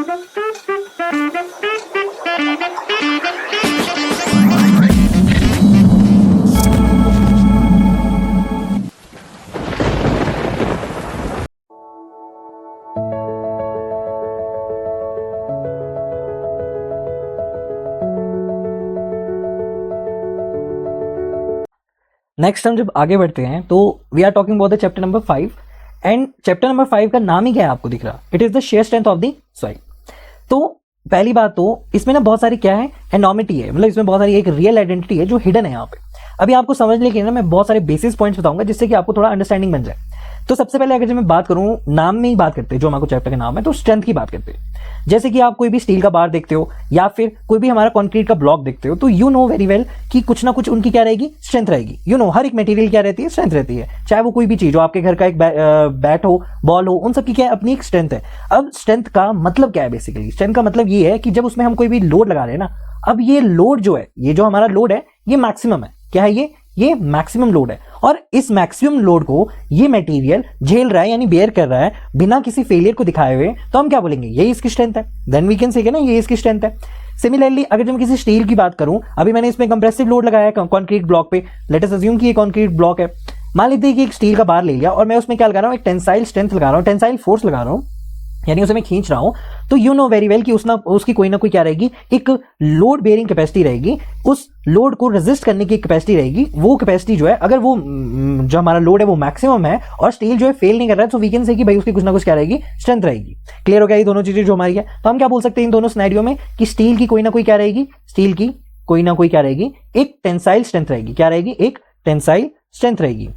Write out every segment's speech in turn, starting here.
Next हम जब आगे बढ़ते हैं तो we are talking about the chapter number 5 and chapter number 5 का नाम ही क्या है आपको दिख रहा, it is the shear strength of the soil. तो पहली बात तो इसमें ना बहुत सारी क्या है एनॉमिटी है, मतलब इसमें बहुत सारी एक रियल आइडेंटिटी है जो हिडन है यहाँ पे। अभी आपको समझने के लिए ना मैं बहुत सारे बेसिस पॉइंट्स बताऊंगा जिससे कि आपको थोड़ा अंडरस्टैंडिंग बन जाए। तो सबसे पहले अगर जब मैं बात करूं नाम में ही बात करते हैं, जो हमारे चैप्टर का नाम है, तो स्ट्रेंथ की बात करते हैं। जैसे कि आप कोई भी स्टील का बार देखते हो या फिर कोई भी हमारा कंक्रीट का ब्लॉक देखते हो तो यू नो वेरी वेल कि कुछ ना कुछ उनकी क्या रहेगी, स्ट्रेंथ रहेगी। यू नो हर एक मटेरियल क्या रहती है, स्ट्रेंथ रहती है। चाहे वो कोई भी चीज हो, आपके घर का एक बैट हो, बॉल हो, उन सब की क्या है, अपनी एक स्ट्रेंथ है। अब स्ट्रेंथ का मतलब क्या है, बेसिकली स्ट्रेंथ का मतलब ये है कि जब उसमें हम कोई भी लोड लगा रहे हैं ना, अब ये लोड जो है, ये जो हमारा लोड है ये मैक्सिमम है। क्या है ये मैक्सिमम लोड है और इस मैक्सिमम लोड को ये मटेरियल झेल रहा है यानी बेयर कर रहा है बिना किसी फेलियर को दिखाए हुए, तो हम क्या बोलेंगे, यही इसकी स्ट्रेंथ है। देन वी कैन से ना ये इसकी स्ट्रेंथ है। सिमिलरली अगर जब मैं किसी स्टील की बात करूं, अभी मैंने इसमें कंप्रेसिव लोड लगाया है कंक्रीट ब्लॉक पे, लेट अस अज्यूम कि ये कंक्रीट ब्लॉक है। मान लीजिए कि एक स्टील का बार ले लिया और मैं उसमें क्या लगा रहा हूं, एक टेंसाइल स्ट्रेंथ लगा रहा हूं, टेंसाइल फोर्स लगा रहा हूं, यानी उसे मैं खींच रहा हूं। तो यू नो वेरी वेल कि उसकी कोई ना कोई क्या रहेगी, एक लोड बेयरिंग कैपेसिटी रहेगी, उस लोड को रेजिस्ट करने की कैपेसिटी रहेगी। वो कैपेसिटी जो है, अगर वो जो हमारा लोड है वो मैक्सिमम है और स्टील जो है फेल नहीं कर रहा है, तो वी कैन से कि भाई उसकी कुछ ना कुछ क्या रहेगी, स्ट्रेंथ रहेगी। क्लियर हो गया ये दोनों चीजें जो हमारी है। तो हम क्या बोल सकते हैं इन दोनों सिनेरियो में कि स्टील की कोई ना कोई क्या रहेगी, स्टील की कोई ना कोई क्या रहेगी, एक टेंसाइल स्ट्रेंथ रहेगी। क्या रहेगी, एक टेंसाइल स्ट्रेंथ रहेगी।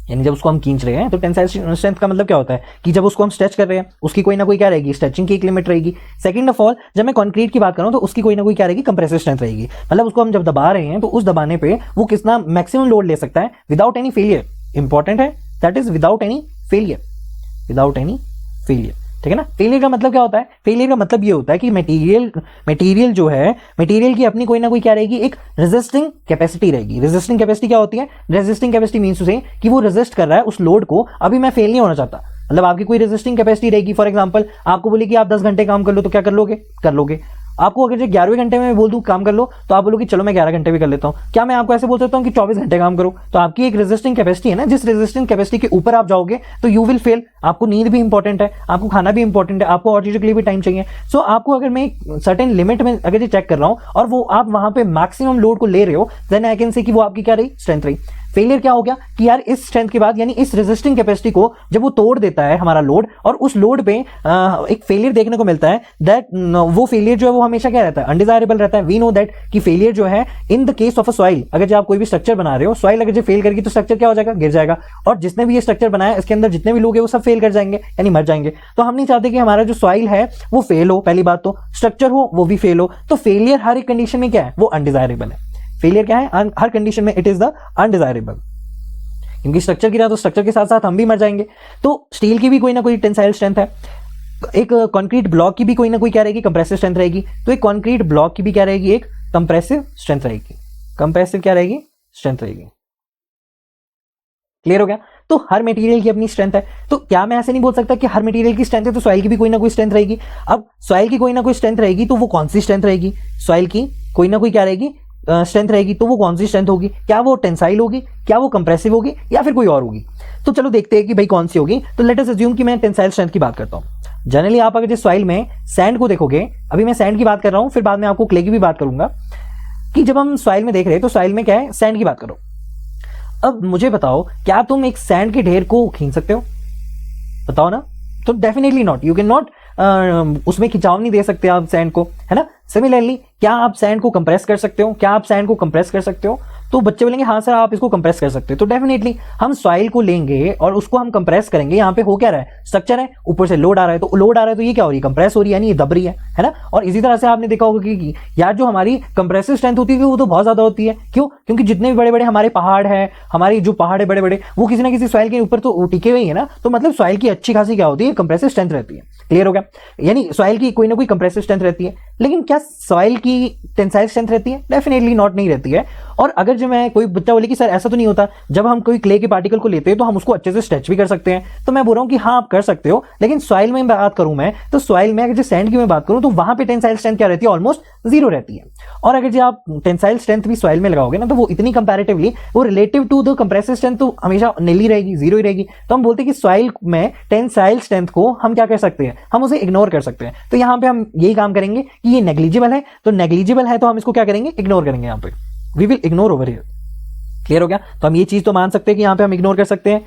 यानी जब उसको हम खींच रहे हैं तो टेंसाइल स्ट्रेंथ का मतलब क्या होता है कि जब उसको हम स्ट्रेच कर रहे हैं उसकी कोई ना कोई क्या रहेगी, स्ट्रेचिंग की एक लिमिट रहेगी। सेकंड ऑफ ऑल जब मैं कंक्रीट की बात करूं तो उसकी कोई ना कोई क्या रहेगी, कंप्रेसिव स्ट्रेंथ रहेगी। मतलब उसको हम जब दबा रहे हैं तो उस दबाने पे वो कितना मैक्सिमम लोड ले सकता है विदाउट एनी फेलियर। इंपॉर्टेंट है, that is without any failure, without any failure. ठीक है ना। फेलियर का मतलब क्या होता है, फेलियर का मतलब ये होता है कि मटेरियल जो है, मटेरियल की अपनी कोई ना कोई क्या रहेगी, एक रेजिस्टिंग कैपेसिटी रहेगी। रेजिस्टिंग कैपेसिटी क्या होती है, रेजिस्टिंग कैपेसिटी मींस उसे कि वो रेजिस्ट कर रहा है उस लोड को, अभी मैं फेल नहीं होना चाहता। मतलब आपकी कोई रेजिस्टिंग कैपेसिटी रहेगी। फॉर एग्जांपल आपको बोले कि आप 10 घंटे काम कर लो, तो क्या कर लोगे। आपको अगर जो 11वें घंटे में बोल दूं काम कर लो, तो आप बोलोगे चलो मैं 11 घंटे भी कर लेता हूं। क्या मैं आपको ऐसे बोल सकता हूं कि 24 घंटे काम करो? तो आपकी एक रेजिस्टिंग कैपेसिटी है ना, जिस रेजिस्टिंग कैपेसिटी के ऊपर आप जाओगे तो यू विल फेल। आपको नींद भी इंपॉर्टेंट है, आपको खाना भी इंपॉर्टेंट है, आपको और चीजों के लिए भी टाइम चाहिए। सो आपको अगर मैं सर्टेन लिमिट में अगर ये चेक कर रहा हूं और वो आप वहां पे मैक्सिमम लोड को ले रहे हो, देन आई कैन से कि वो आपकी क्या रही, स्ट्रेंथ रही। फेलियर क्या हो गया कि यार इस स्ट्रेंथ के बाद, यानी इस रेजिस्टिंग कैपेसिटी को जब वो तोड़ देता है हमारा लोड, और उस लोड पे एक फेलियर देखने को मिलता है, दैट वो फेलियर जो है वो हमेशा क्या रहता है, अनडिजायरेबल रहता है। वी नो दैट कि फेलियर जो है in the case of a soil, अगर जब आप कोई भी स्ट्रक्चर बना रहे हो, सॉइल अगर जो फेल करेगी तो स्ट्रक्चर क्या हो जाएगा, गिर जाएगा। और जिसने भी ये स्ट्रक्चर बनाया इसके अंदर जितने भी लोग हैं वो सब फेल कर जाएंगे, यानी मर जाएंगे। तो हम नहीं चाहते कि हमारा जो सॉइल है वो फेल हो, पहली बात तो स्ट्रक्चर हो वो भी फेल हो। तो फेलियर हर एक कंडीशन में क्या है, वो अनडिजायरेबल है। फेलियर क्या है, हर कंडीशन में इट इज द अनडिजायरेबल, क्योंकि स्ट्रक्चर गिरा तो स्ट्रक्चर के साथ साथ हम भी मर जाएंगे। तो स्टील की भी कोई ना कोई टेंसाइल स्ट्रेंथ है, एक कंक्रीट ब्लॉक की भी कोई ना कोई क्या रहेगी, कंप्रेसिव स्ट्रेंथ रहेगी। तो एक कंक्रीट ब्लॉक की भी क्या रहेगी, एक कंप्रेसिव स्ट्रेंथ रहेगी। कंप्रेसिव क्या रहेगी, स्ट्रेंथ रहेगी। क्लियर हो गया। तो हर मटेरियल की अपनी स्ट्रेंथ है। तो क्या मैं ऐसे नहीं बोल सकता कि हर मटेरियल की स्ट्रेंथ है तो सॉइल की भी कोई ना कोई स्ट्रेंथ रहेगी? अब सॉइल की कोई ना कोई स्ट्रेंथ रहेगी तो वो कौन सी स्ट्रेंथ रहेगी, सॉइल की कोई ना कोई क्या रहेगी, स्ट्रेंथ रहेगी। तो वो कौन सी स्ट्रेंथ होगी, क्या वो टेंसाइल होगी, क्या वो कंप्रेसिव होगी, या फिर कोई और होगी? तो चलो देखते हैं कि भाई कौन सी होगी। तो लेट अस अज्यूम कि मैं टेंसाइल स्ट्रेंथ की बात करता हूं। जनरली आप अगर जिस सॉइल में सैंड को देखोगे, अभी मैं सैंड की बात कर रहा हूं, फिर बाद में आपको क्ले की भी बात करूंगा, कि जब हम सॉइल में देख रहे हैं तो सॉइल में क्या है, सैंड की बात करो। अब मुझे बताओ, क्या तुम एक सैंड के ढेर को खींच सकते हो? बताओ ना। तो definitely not, you can not उसमें खिंचाव नहीं दे सकते आप सैंड को, है ना। सिमिलरली क्या आप सैंड को कंप्रेस कर सकते हो, क्या आप सैंड को कंप्रेस कर सकते हो? तो बच्चे बोलेंगे हाँ सर आप इसको कंप्रेस कर सकते हो। तो डेफिनेटली हम सॉइल को लेंगे और उसको हम कंप्रेस करेंगे। यहाँ पे हो क्या रहा है, स्ट्रक्चर है, ऊपर से लोड आ रहा है, तो लोड आ रहा है तो ये क्या हो रही है, कंप्रेस हो रही है, यानी ये दब रही है ना। और इसी तरह से आपने देखा होगा कि यार जो हमारी कंप्रेसिव स्ट्रेंथ होती है वो तो बहुत ज्यादा होती है। क्यों? क्योंकि जितने भी बड़े बड़े हमारे पहाड़ है, हमारी जो पहाड़ है बड़े बड़े, वो किसी ना किसी सॉइल के ऊपर तो टिके हुए है ना। तो मतलब सॉइल की अच्छी खासी क्या होती है, कंप्रेसिव स्ट्रेंथ रहती है। क्लियर हो गया। यानी सॉइल की कोई ना कोई कंप्रेसिव स्ट्रेंथ रहती है। लेकिन क्या सॉइल की टेंसाइल स्ट्रेंथ रहती है? डेफिनेटली नॉट, नहीं रहती है। और अगर जो मैं कोई बच्चा बोले कि सर ऐसा तो नहीं होता, जब हम कोई क्ले के पार्टिकल को लेते हैं तो हम उसको अच्छे से स्ट्रेच भी कर सकते हैं, तो मैं बोल रहा हूं कि हाँ आप कर सकते हो, लेकिन सॉइल में बात करूं मैं, तो सॉइल में अगर जो सैंड की मैं बात करूं तो वहां पे टेंसाइल स्ट्रेंथ क्या रहती है? ऑलमोस्ट जीरो रहती है। और अगर जो आप टेंसाइल स्ट्रेंथ भी सॉइल में लगाओगे ना, तो वो इतनी कंपैरेटिवली वो relative to the compressive strength तो हमेशा नीली रहेगी, जीरो ही रहेगी। तो हम बोलते हैं कि सॉइल में टेंसाइल स्ट्रेंथ को हम क्या कर सकते हैं? हम उसे इग्नोर कर सकते हैं। तो यहाँ पे हम यही काम करेंगे कि ये नेग्लिजिबल है, तो नेग्लिजिबल है तो हम इसको क्या करेंगे? इग्नोर करेंगे। यहाँ पे we will ignore over here. Clear हो गया? तो हम ये चीज तो मान सकते हैं कि यहाँ पे हम इग्नोर कर सकते हैं।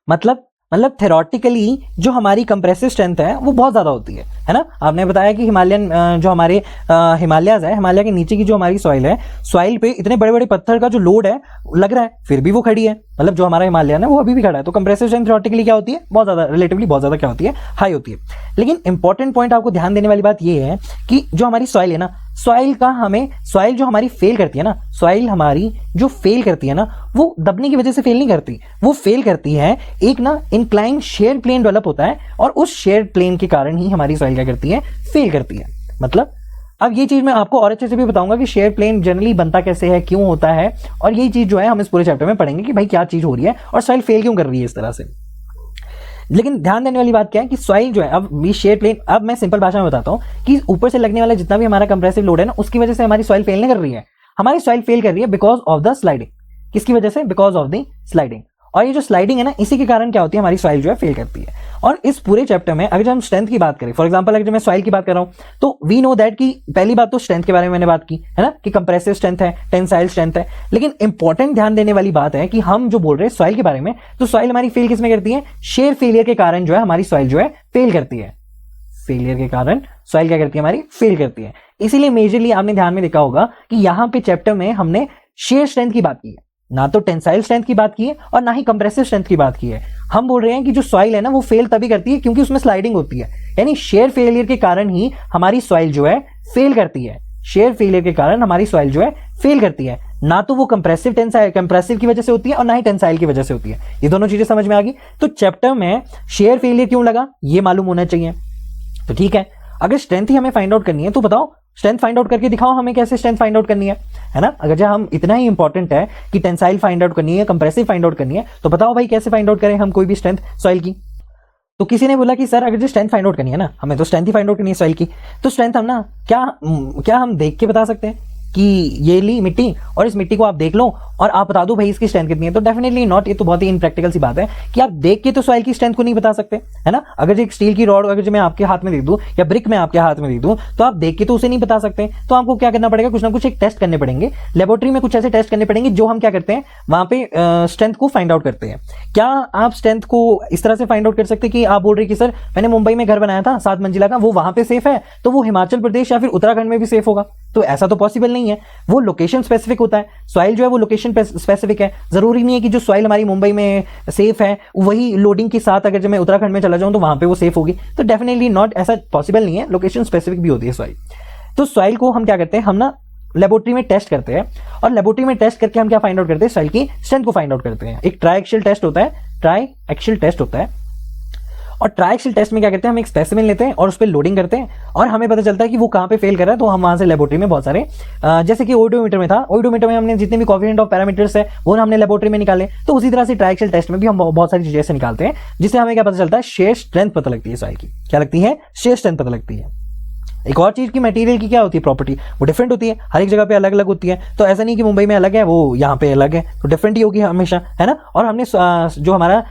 मतलब थेरोटिकली जो हमारी कंप्रेसिव स्ट्रेंथ है वो बहुत ज्यादा होती है ना। आपने बताया कि हिमालयन जो हमारे हिमालयाज है, हिमालय के नीचे की जो हमारी सॉइल है, सॉइल पे इतने बड़े बड़े पत्थर का जो लोड है लग रहा है, फिर भी वो खड़ी है। मतलब जो हमारा हिमालयन है वो अभी भी खड़ा है। तो कंप्रेसिव स्ट्रेंथ थेरोटिकली क्या होती है? बहुत ज्यादा, रिलेटिवली बहुत ज्यादा क्या होती है? हाई होती है। लेकिन इंपॉर्टेंट पॉइंट आपको ध्यान देने वाली बात ये है कि जो हमारी सॉइल है ना, सॉइल जो हमारी फेल करती है ना, सॉइल हमारी जो फेल करती है ना, वो दबने की वजह से फेल नहीं करती, वो फेल करती है एक ना इंक्लाइन शेयर प्लेन डेवलप होता है, और उस शेयर प्लेन के कारण ही हमारी सॉइल क्या करती है? फेल करती है। मतलब अब ये चीज मैं आपको और अच्छे से भी बताऊंगा कि शेयर प्लेन जनरली बनता कैसे है, क्यों होता है, और यही चीज जो है हम इस पूरे चैप्टर में पढ़ेंगे कि भाई क्या चीज हो रही है और सॉइल फेल क्यों कर रही है इस तरह से। लेकिन ध्यान देने वाली बात क्या है कि सॉइल जो है, अब ये शेयर प्लेन, अब मैं सिंपल भाषा में बताता हूं कि ऊपर से लगने वाला जितना भी हमारा कंप्रेसिव लोड है ना, उसकी वजह से हमारी सॉइल फेल नहीं कर रही है। हमारी सॉइल फेल कर रही है बिकॉज ऑफ द स्लाइडिंग। किसकी वजह से? Because of the sliding. और ये जो स्लाइडिंग है ना, इसी के कारण क्या होती है? हमारी सॉइल जो है फेल करती है। और इस पूरे चैप्टर में अगर हम स्ट्रेंथ की बात करें, फॉर एग्जांपल अगर मैं सॉइल की बात कर रहा हूं, तो वी नो दैट कि पहली बात तो स्ट्रेंथ के बारे में मैंने बात की है ना, कि कंप्रेसिव स्ट्रेंथ है, टेंसाइल स्ट्रेंथ है। लेकिन इंपॉर्टेंट ध्यान देने वाली बात है कि हम जो बोल रहे हैं सॉइल के बारे में, तो सॉइल हमारी फेल किस में करती है? शेयर फेलियर के कारण जो है हमारी सॉइल जो है फेल करती है। फेलियर के कारण सॉइल क्या करती है? हमारी फेल करती है। इसीलिए मेजरली आपने ध्यान में देखा होगा कि यहां पे चैप्टर में हमने शेयर स्ट्रेंथ की बात की है, ना तो टेंसाइल स्ट्रेंथ की बात की है और ना ही कंप्रेसिव स्ट्रेंथ की बात की है। हम बोल रहे हैं कि जो सॉइल है ना, वो फेल तभी करती है क्योंकि उसमें स्लाइडिंग होती है, यानी शेयर फेलियर के कारण ही हमारी सॉइल जो है फेल करती है। शेयर फेलियर के कारण हमारी सॉइल जो है फेल करती है, ना तो वो कंप्रेसिव की वजह से होती है और ना ही टेंसाइल की वजह से होती है। ये दोनों चीजें समझ में आ गई। तो चैप्टर में शेयर फेलियर क्यों लगा ये मालूम होना चाहिए। तो ठीक है, अगर स्ट्रेंथ ही हमें फाइंड आउट करनी है तो बताओ, स्ट्रेंथ फाइंड आउट करके दिखाओ हमें कैसे स्ट्रेंथ फाइंड आउट करनी है ना। अगर जब हम इतना ही इंपॉर्टेंट है कि टेंसाइल फाइंड आउट करनी है, कंप्रेसिव फाइंड आउट करनी है, तो बताओ भाई कैसे फाइंड आउट करें हम कोई भी स्ट्रेंथ सॉइल की। तो किसी ने बोला कि सर अगर जो स्ट्रेंथ फाइंड आउट करनी है ना, हमें तो स्ट्रेंथ ही फाइंड आउट करनी है सॉइल की, तो स्ट्रेंथ हम ना क्या हम देख के बता सकते हैं कि ये ली मिट्टी और इस मिट्टी को आप देख लो और आप बता दो भाई इसकी स्ट्रेंथ कितनी है? तो डेफिनेटली नॉट। ये तो बहुत ही इनप्रैक्टिकल सी बात है कि आप देख के तो सॉइल की स्ट्रेंथ को नहीं बता सकते, है ना। अगर एक स्टील की रॉड अगर मैं आपके हाथ में दे दूं या ब्रिक में आपके हाथ में दे दूं, तो आप देख के तो उसे नहीं बता सकते। तो आपको क्या करना पड़ेगा? कुछ ना कुछ एक टेस्ट करने पड़ेंगे, लेबोरेटरी में कुछ ऐसे टेस्ट करने पड़ेंगे जो हम क्या करते हैं, वहां पे स्ट्रेंथ को फाइंड आउट करते हैं। क्या आप स्ट्रेंथ को इस तरह से फाइंड आउट कर सकते हैं कि आप बोल रहे कि सर मैंने मुंबई में घर बनाया था 7 मंजिला का, वो वहां पे सेफ है, तो वो हिमाचल प्रदेश या फिर उत्तराखंड में भी सेफ होगा? तो ऐसा तो पॉसिबल नहीं है। वो लोकेशन स्पेसिफिक होता है, सॉइल जो है वो लोकेशन स्पेसिफिक है। जरूरी नहीं है कि जो सॉइल हमारी मुंबई में सेफ है वही लोडिंग के साथ अगर जब मैं उत्तराखंड में चला जाऊं तो वहां पे वो सेफ होगी। तो डेफिनेटली नॉट, ऐसा पॉसिबल नहीं है। लोकेशन स्पेसिफिक भी होती है सॉइल। तो सॉइल को हम क्या करते हैं, हम ना लेबोरेटरी में टेस्ट करते हैं, और लेबोरेटरी में टेस्ट करके हम क्या फाइंड आउट करते हैं? सॉइल की स्ट्रेंथ को फाइंड आउट करते हैं। एक ट्राई एक्सियल टेस्ट होता है। और ट्राई एक्सियल टेस्ट में क्या करते हैं, हम एक स्पेसिमेन लेते हैं और उस पर लोडिंग करते हैं, और हमें पता चलता है कि वो कहाँ पे फेल कर रहा है। तो हम वहां से लेबोरेटरी में बहुत सारे जैसे कि ओडोमीटर में था, ओडोमीटर में हमने जितने भी कोएफिशिएंट ऑफ पैरामीटर्स है वो हमने लेबोरेटरी में निकाले। तो उसी तरह से ट्राई एक्सियल टेस्ट में भी हम बहुत सारी चीजें से निकालते हैं, जिससे हमें क्या पता चलता है? शेयर स्ट्रेंथ पता लगती है सॉइल की। क्या लगती है? शेयर स्ट्रेंथ पता लगती है। एक और चीज की मटेरियल की क्या होती है? प्रॉपर्टी, वो डिफरेंट होती है, हर एक जगह पे अलग अलग होती है। तो ऐसा नहीं कि मुंबई में अलग है वो यहाँ पे अलग है, तो डिफरेंट ही होगी हमेशा, है ना। और हमने जो हमारा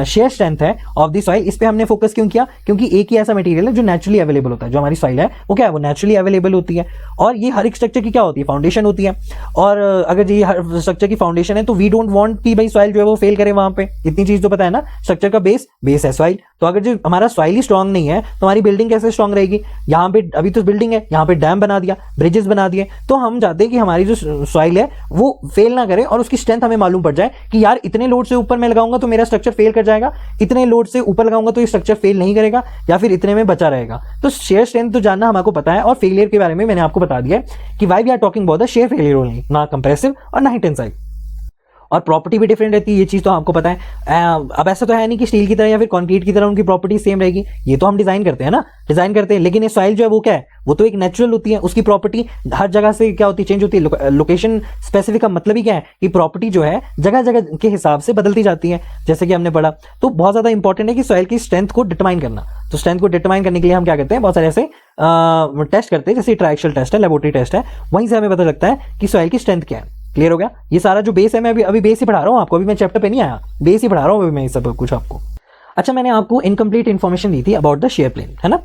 शेयर स्ट्रेंथ है ऑफ द सॉइल, इस पे हमने फोकस क्यों किया? क्योंकि एक ही ऐसा मटेरियल है जो नेचुरली अवेलेबल होता है। जो हमारी सॉइल है वो क्या है? वो नेचुरली अवेलेबल होती है। और ये हर एक स्ट्रक्चर की क्या होती है? फाउंडेशन होती है। और अगर ये हर स्ट्रक्चर की फाउंडेशन है तो वी डोंट वांट कि भाई सॉइल जो है वो फेल करे वहां पे। इतनी चीज तो पता है ना, स्ट्रक्चर का बेस है सॉइल। तो अगर जो हमारा सॉइल ही स्ट्रांग नहीं है तो हमारी बिल्डिंग कैसे स्ट्रांग रहेगी? यहाँ पे अभी तो बिल्डिंग है, यहाँ पे डैम बना दिया, ब्रिजेस बना दिए, तो हम चाहते हैं कि हमारी जो सॉइल है वो फेल ना करे और उसकी स्ट्रेंथ हमें मालूम पड़ जाए कि यार इतने लोड से ऊपर मैं लगाऊंगा तो मेरा स्ट्रक्चर फेल कर जाएगा, इतने लोड से ऊपर लगाऊंगा तो ये स्ट्रक्चर फेल नहीं करेगा, या फिर इतने में बचा रहेगा। तो शेयर स्ट्रेंथ तो जानना हमको पता है। और फेलियर के बारे में मैंने आपको बता दिया कि why we are talking about the shear failure only, ना कंप्रेसिव और ना ही टेंसाइल। और प्रॉपर्टी भी डिफरेंट रहती है, ये चीज़ तो आपको पता है। अब ऐसा तो है नहीं कि स्टील की तरह या फिर कंक्रीट की तरह उनकी प्रॉपर्टी सेम रहेगी, ये तो हम डिजाइन करते हैं ना, डिजाइन करते हैं। लेकिन ये सॉइल जो है वो क्या है, वो तो एक नेचुरल होती है, उसकी प्रॉपर्टी हर जगह से क्या होती है, चेंज होती है। लोकेशन स्पेसिफिक का मतलब ही क्या है कि प्रॉपर्टी जो है जगह जगह के हिसाब से बदलती जाती है, जैसे कि हमने पढ़ा। तो बहुत ज्यादा इंपॉर्टेंट है कि सॉइल की स्ट्रेंथ को डिटरमाइन करना। तो स्ट्रेंथ को डिटरमाइन करने के लिए हम क्या करते हैं, बहुत सारे ऐसे टेस्ट करते हैं, जैसे ट्रायक्सल टेस्ट है, लेबोरेटरी टेस्ट है, वहीं से हमें पता लगता है कि सॉइल की स्ट्रेंथ क्या है। क्लियर हो गया? ये सारा जो बेस है, मैं अभी बेस ही पढ़ा रहा हूँ आपको, अभी मैं चैप्टर पे नहीं आया, बेस ही पढ़ा रहा हूँ अभी मैं ये सब कुछ आपको। अच्छा, मैंने आपको इनकम्प्लीट इन्फॉर्मेशन दी थी अबाउट द शेयर प्लेन, है ना।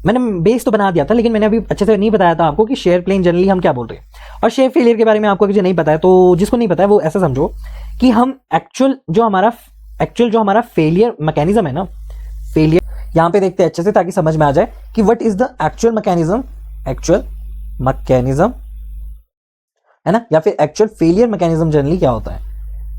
मैंने बेस तो बना दिया था, लेकिन मैंने अभी अच्छे से नहीं बताया था आपको कि शेयर प्लेन जनरली हम क्या बोल रहे हैं। और शेयर फेलियर के बारे में आपको अगर नहीं पता है, तो जिसको नहीं पता है वो ऐसा समझो कि हम एक्चुअल जो हमारा फेलियर मैकेनिज्म है ना, फेलियर यहां पे देखते हैं अच्छे से ताकि समझ में आ जाए कि what is the actual mechanism, है ना, या फिर एक्चुअल फेलियर मैकेनिज्म जनरली क्या होता है।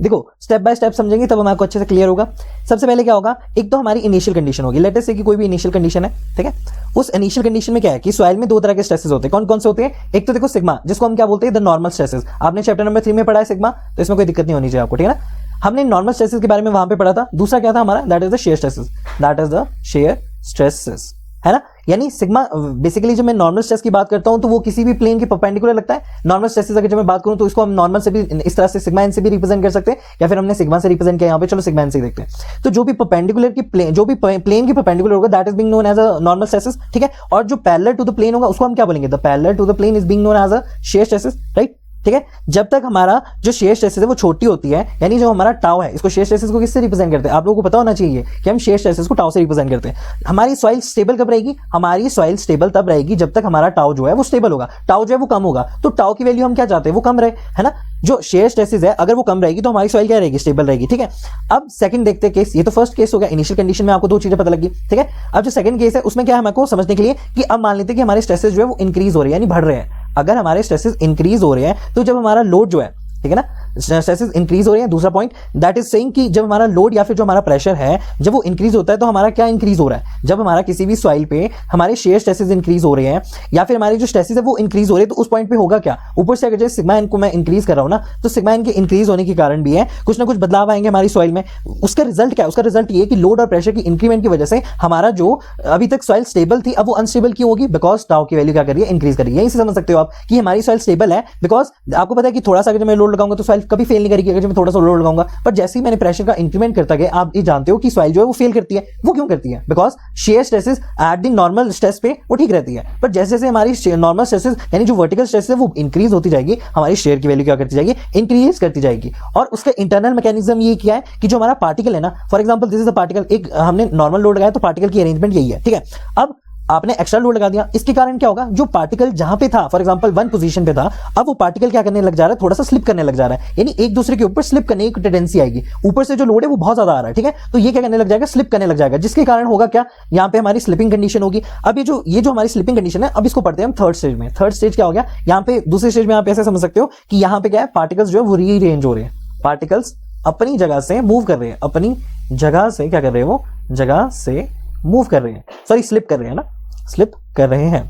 देखो स्टेप बाय स्टेप समझेंगे तब हमें आपको अच्छे से क्लियर होगा। सबसे पहले क्या होगा, एक तो हमारी इनिशियल कंडीशन होगी। लेट अस से कि कोई भी इनिशियल कंडीशन है, ठीक है। उस इनिशियल कंडीशन में क्या है कि सॉइल में दो तरह के स्ट्रेसेस होते हैं। कौन कौन से होते हैं? एक तो देखो सिग्मा, जिसको हम क्या बोलते हैं, द नॉर्मल स्ट्रेसेस। आपने चैप्टर नंबर 3 में पढ़ा है सिग्मा, तो इसमें कोई दिक्कत नहीं होनी चाहिए आपको, ठीक है ना। हमने नॉर्मल स्ट्रेसेस के बारे में वहां पे पढ़ा था। दूसरा क्या था हमारा, that is the shear stresses, है ना। यानी सिग्मा बेसिकली जब मैं नॉर्मल स्ट्रेस की बात करता हूं तो वो किसी भी प्लेन के परपेंडिकुलर लगता है। नॉर्मल स्ट्रेसेस अगर जब मैं बात करूं तो इसको हम नॉर्मल से भी इस तरह से सिग्मा एन से भी रिप्रेजेंट कर सकते हैं, या फिर हमने सिग्मा से रिप्रेजेंट किया यहाँ पे, चलो सिग्मा एन से देखते हैं। तो जो भी परपेंडिकुलर की प्लेन, जो भी प्लेन की परपेंडिकुलर होगा, that is being known as a normal stresses, ठीक है। और जो पैरेलल टू द प्लेन होगा उसको हम क्या बोलेंगे, the parallel to the plane is being known as a shear stresses, right, ठीक है। जब तक हमारा जो शेयर स्ट्रेसेस है वो छोटी होती है, यानी जो हमारा टाउ है, इसको शेयर स्ट्रेसेस को किससे रिप्रेजेंट करते हैं, आप लोगों को पता होना चाहिए कि हम शेयर स्ट्रेसेस को टाउ से रिप्रेजेंट करते हैं। हमारी सॉइल स्टेबल कब रहेगी, हमारी सॉइल स्टेबल तब रहेगी जब तक हमारा टाउ जो है वो स्टेबल होगा। टाउ जो है वो कम होगा, तो टाउ की वैल्यू हम क्या चाहते हैं, वो कम रहे, है ना। जो शेयर स्ट्रेसेस है अगर वो कम रहेगी तो हमारी सॉइल क्या रहेगी, स्टेबल रहेगी, ठीक है। अब सेकंड देखते हैं केस, ये तो फर्स्ट केस हो गया, इनिशियल कंडीशन में आपको दो चीजें पता लगी, ठीक है। अब जो सेकंड केस है उसमें क्या है हमको समझने के लिए कि अब मान लेते हैं कि हमारे स्ट्रेसेस जो है वो इंक्रीज हो रहे हैं, यानी बढ़ रहे हैं। अगर हमारे स्ट्रेसेस इंक्रीज हो रहे हैं तो जब हमारा लोड जो है, ठीक है ना, स्ट्रेसेस इंक्रीज हो रहे हैं। दूसरा पॉइंट दैट इज सेइंग कि जब हमारा लोड या फिर जो हमारा प्रेशर है जब वो इंक्रीज होता है तो हमारा क्या इंक्रीज हो रहा है, जब हमारा किसी भी सॉइल पे हमारे शेयर स्ट्रेसेस इंक्रीज हो रहे हैं या फिर हमारे जो स्ट्रेसेस है वो इंक्रीज हो रहे हैं, तो उस पॉइंट पे होगा क्या, ऊपर से अगर जैसे सिग्मा एन को मैं इंक्रीज कर रहा हूं ना, तो सिग्मा एन के इंक्रीज होने के कारण भी है कुछ ना कुछ बदलाव आएंगे हमारी सॉइल में। उसका रिजल्ट क्या है, उसका रिजल्ट ये कि लोड और प्रेशर की इंक्रीमेंट की वजह से हमारा जो अभी तक सॉइल स्टेबल थी अब वो अनस्टेबल क्यों होगी, बिकॉज टाउ की वैल्यू क्या कर रही है, इंक्रीज कर रही है। यहीं से समझ सकते हो आप कि हमारी सॉइल स्टेबल है, बिकॉज आपको पता है कि थोड़ा सा अगर मैं लोड लगाऊंगा तो सॉइल कभी फेल नहीं करेगी, अगर मैं थोड़ा सा लोड लगाऊंगा। पर जैसे ही मैंने प्रेशर का इंक्रीमेंट करता गया, आप ये जानते हो कि सॉइल जो है वो फेल करती है। वो क्यों करती है, because shear stresses at the normal stress पे वो ठीक रहती है, पर जैसे जैसे हमारी नॉर्मल स्ट्रेसेस यानी जो वर्टिकल स्ट्रेस है वो इंक्रीज होती जाएगी, हमारी शेयर की वैल्यू क्या करती जाएगी, इंक्रीज करती जाएगी। और उसका इंटरनल मैकेनिज्म ये क्या है कि जो हमारा पार्टिकल है ना, for example this is a particle, एक हमने नॉर्मल लोड लगाया तो पार्टिकल की अरेंजमेंट यही है, ठीक है। अब आपने एक्स्ट्रा लोड लगा दिया, इसके कारण क्या होगा, जो पार्टिकल जहां पे था फॉर एग्जांपल वन पोजीशन पे था, अब वो पार्टिकल क्या करने लग जा रहा है, थोड़ा सा स्लिप करने लग जा रहा है, यानी एक दूसरे के ऊपर स्लिप करने की टेंडेंसी आएगी। ऊपर से जो लोड है वो बहुत ज्यादा आ रहा है, ठीक है, तो ये क्या करने लग जाएगा, स्लिप करने लग जाएगा, जिसके कारण होगा क्या, यहाँ पे हमारी स्लिपिंग कंडीशन होगी। अब ये जो हमारी स्लिपिंग कंडीशन है, अब इसको पढ़ते हैं हम थर्ड स्टेज में। थर्ड स्टेज क्या हो गया, यहाँ पे दूसरे स्टेज में आप ऐसे समझ सकते हो कि यहाँ पे क्या है, पार्टिकल्स जो है वो रीअरेंज हो रहे हैं, पार्टिकल्स अपनी जगह से मूव कर रहे हैं, अपनी जगह से क्या कर रहे हैं, वो जगह से मूव कर रहे हैं, सॉरी स्लिप कर रहे हैं ना, स्लिप कर रहे हैं।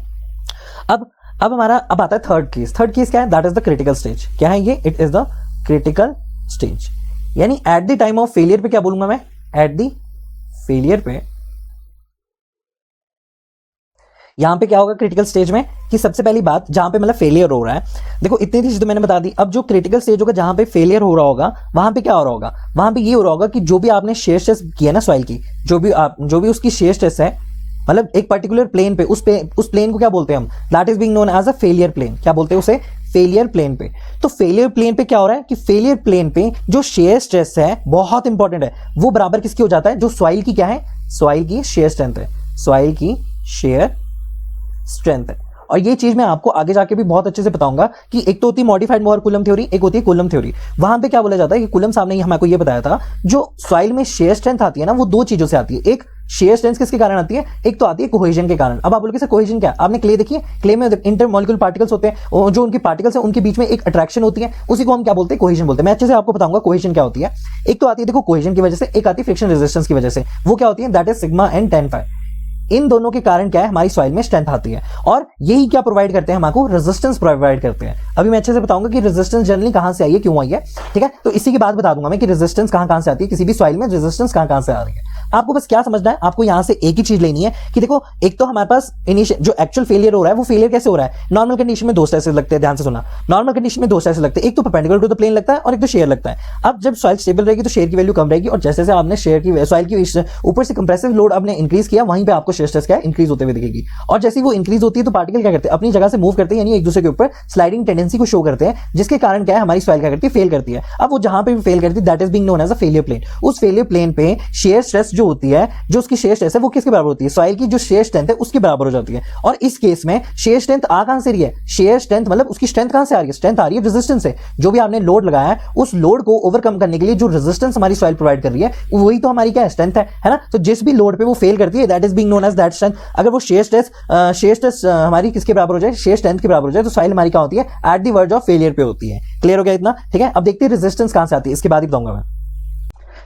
अब हमारा अब आता है थर्ड केस। थर्ड केस क्या है, that is the critical stage. क्या है ये, it is the critical stage, यानी at the time of failure पे क्या बोलूंगा मैं, एट द फेलियर पे यहां पे क्या होगा क्रिटिकल स्टेज में, कि सबसे पहली बात जहां पे मतलब फेलियर हो रहा है, देखो इतनी चीज तो मैंने बता दी। अब जो क्रिटिकल स्टेज होगा जहां पे फेलियर हो रहा होगा, वहां पे क्या हो रहा होगा, वहां पे ये हो रहा होगा कि जो भी आपने शेयर स्ट्रेस किया ना सॉइल की, जो भी उसकी शेयर स्ट्रेस है, मतलब एक पर्टिकुलर प्लेन पे, उस प्लेन को क्या बोलते हैं हम, that is being known as a failure plane. क्या बोलते हैं उसे, फेलियर प्लेन पे। तो फेलियर प्लेन पे क्या हो रहा है कि फेलियर प्लेन पे जो शेयर स्ट्रेस है, बहुत इंपॉर्टेंट है, वो बराबर किसकी हो जाता है, जो सॉइल की क्या है, सॉइल की शेयर स्ट्रेंथ है, सॉइल की शेयर स्ट्रेंथ है। और ये चीज मैं आपको आगे जाके भी बहुत अच्छे से बताऊंगा कि एक तो होती है मॉडिफाइड मोहर कूलम थ्योरी, एक होती है कूलम थ्योरी। वहां पे क्या बोला जाता है कि कूलम साहब ने हमको ये बताया था, जो सॉइल में शेयर स्ट्रेंथ आती है ना, वो दो चीजों से आती है। एक शेयर स्ट्रेंथ किसके कारण आती है, एक तो आती है कोहेजन के कारण। अब आप बोलोगे सर कोहेजन क्या, आपने क्ले देखी है, क्ले में इंटरमॉलिक्यूलर पार्टिकल्स होते हैं, और जो उनके पार्टिकल्स हैं उनके बीच में एक अट्रैक्शन होती है, उसी को हम क्या बोलते हैं, कोहेजन बोलते हैं। मैं अच्छे से आपको बताऊंगा कोहेजन क्या होती है। एक तो आती है देखो कोहेजन की वजह से, एक आती है फ्रिक्शन रेजिस्टेंस की वजह से। वो क्या होती है, that is sigma N tan phi। इन दोनों के कारण क्या है, हमारी सॉइल में स्ट्रेंथ आती है। और यही क्या प्रोवाइड करते हैं, हमको रेजिस्टेंस प्रोवाइड करते हैं। अभी मैं अच्छे से बताऊंगा कि रेजिस्टेंस जनरली कहां से आई है, क्यों आई है, ठीक है। तो इसी की बात बता दूंगा मैं कि रेजिस्टेंस कहां से आती है, किसी भी सॉइल में रेजिस्टेंस कहां से आ रही है। आपको बस क्या समझना है, आपको यहां से एक ही चीज लेनी है कि देखो, एक तो हमारे पास इनिशियल जो एक्चुअल फेलियर हो रहा है, वो फेलियर कैसे हो रहा है। नॉर्मल कंडीशन में दो स्ट्रेसेस लगते हैं, ध्यान से सुना। नॉर्मल कंडीशन में दो स्ट्रेसेस लगते हैं, एक तो परपेंडिकुलर टू द प्लेन लगता है और एक तो शेयर लगता है। अब जब सॉइल स्टेबल रहेगी तो शेयर की वैल्यू कम रहेगी, और जैसे जैसे आपने शेयर की सॉइल की ऊपर से कंप्रेसिव लोड आपने इंक्रीज किया, वहीं पे आपको शेयर स्ट्रेस क्या है, इंक्रीज होते हुए दिखेगी। और जैसे वो इंक्रीज होती है तो पार्टिकल क्या करते हैं, अपनी जगह से मूव करते हैं, यानी एक दूसरे के ऊपर स्लाइडिंग टेंडेंसी को शो करते हैं, जिसके कारण क्या है, हमारी सॉइल क्या करती है, फेल करती है। अब वो जहां पे भी फेल करती है, that is being known as a failure plane. उस फेलियर प्लेन पे शेयर स्ट्रेस जो होती है, जो उसकी शेयर स्ट्रेस है, वो किसके बराबर होती है, सॉइल की जो शेयर स्ट्रेंथ है उसके बराबर हो जाती है। और इस केस में शेयर स्ट्रेंथ आ कहां से रही है, शेयर स्ट्रेंथ मतलब उसकी स्ट्रेंथ कहां से आ रही है, स्ट्रेंथ आ रही है रेजिस्टेंस से। जो भी आपने लोड लगाया है, उस लोड को ओवरकम करने के लिए जो रेजिस्टेंस हमारी सॉइल प्रोवाइड कर रही है, वही तो हमारी क्या है, स्ट्रेंथ है ना। तो जिस भी लोड पे वो फेल करती है, that is being known as that strength. अगर वो शेयर स्ट्रेस हमारी किसके बराबर हो जाए, शेयर स्ट्रेंथ के बराबर हो जाए, तो सॉइल हमारी क्या होती है, at the verge of failure पे होती है। क्लियर हो गया इतना, ठीक है। अब देखते हैं रेजिस्टेंस कहां से आती है, इसके बाद ही बताऊंगा मैं।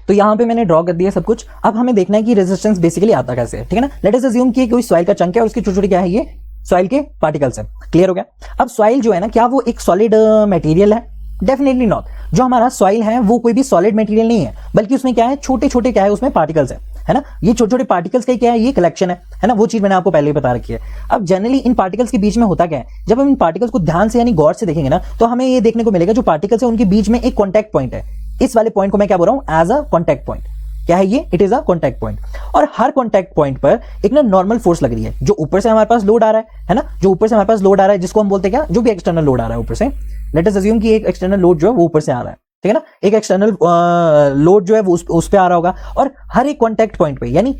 तो यहां पे मैंने ड्रॉ कर दिया सब कुछ। अब हमें देखना है कि रेजिस्टेंस बेसिकली आता कैसे है, ठीक है ना। लेट अस अज्यूम कि कोई सॉइल का चंक है और उसकी छोटी छोटी क्या है, ये सॉइल के पार्टिकल्स है। क्लियर हो गया। अब सॉइल जो है ना, क्या वो एक सॉलिड मटेरियल है, डेफिनेटली नॉट। जो हमारा सॉइल है वो कोई भी सॉलिड मटेरियल नहीं है, बल्कि उसमें क्या है, छोटे छोटे क्या है, उसमें पार्टिकल्स है ना। ये छोटे छोटे पार्टिकल्स का क्या है, ये कलेक्शन है ना। वो चीज मैंने आपको पहले ही बता रखी है। अब जनरली इन पार्टिकल्स के बीच में होता क्या है, जब हम इन पार्टिकल्स को ध्यान से यानी गौर से देखेंगे ना, तो हमें ये देखने को मिलेगा जो पार्टिकल्स है उनके बीच में एक कॉन्टैक्ट पॉइंट है। इस वाले पॉइंट को मैं क्या बोल रहा हूं, एज अ कॉन्टैक्ट पॉइंट। क्या है ये, it is a contact point. और हर कॉन्टैक्ट पॉइंट पर एक ना नॉर्मल फोर्स लग रही है, जो ऊपर से हमारे पास लोड आ रहा है ना, जो ऊपर से हमारे पास लोड आ रहा है, जिसको हम बोलते हैं क्या, जो भी एक्सटर्नल लोड आ रहा है ऊपर से। लेट अस अज्यूम कि एक एक्सटर्नल लोड जो है वो ऊपर से आ रहा है, ठीक है ना। एक एक्सटर्नल लोड जो है वो उस पे आ रहा होगा, और हर एक कॉन्टैक्ट पॉइंट पे, यानी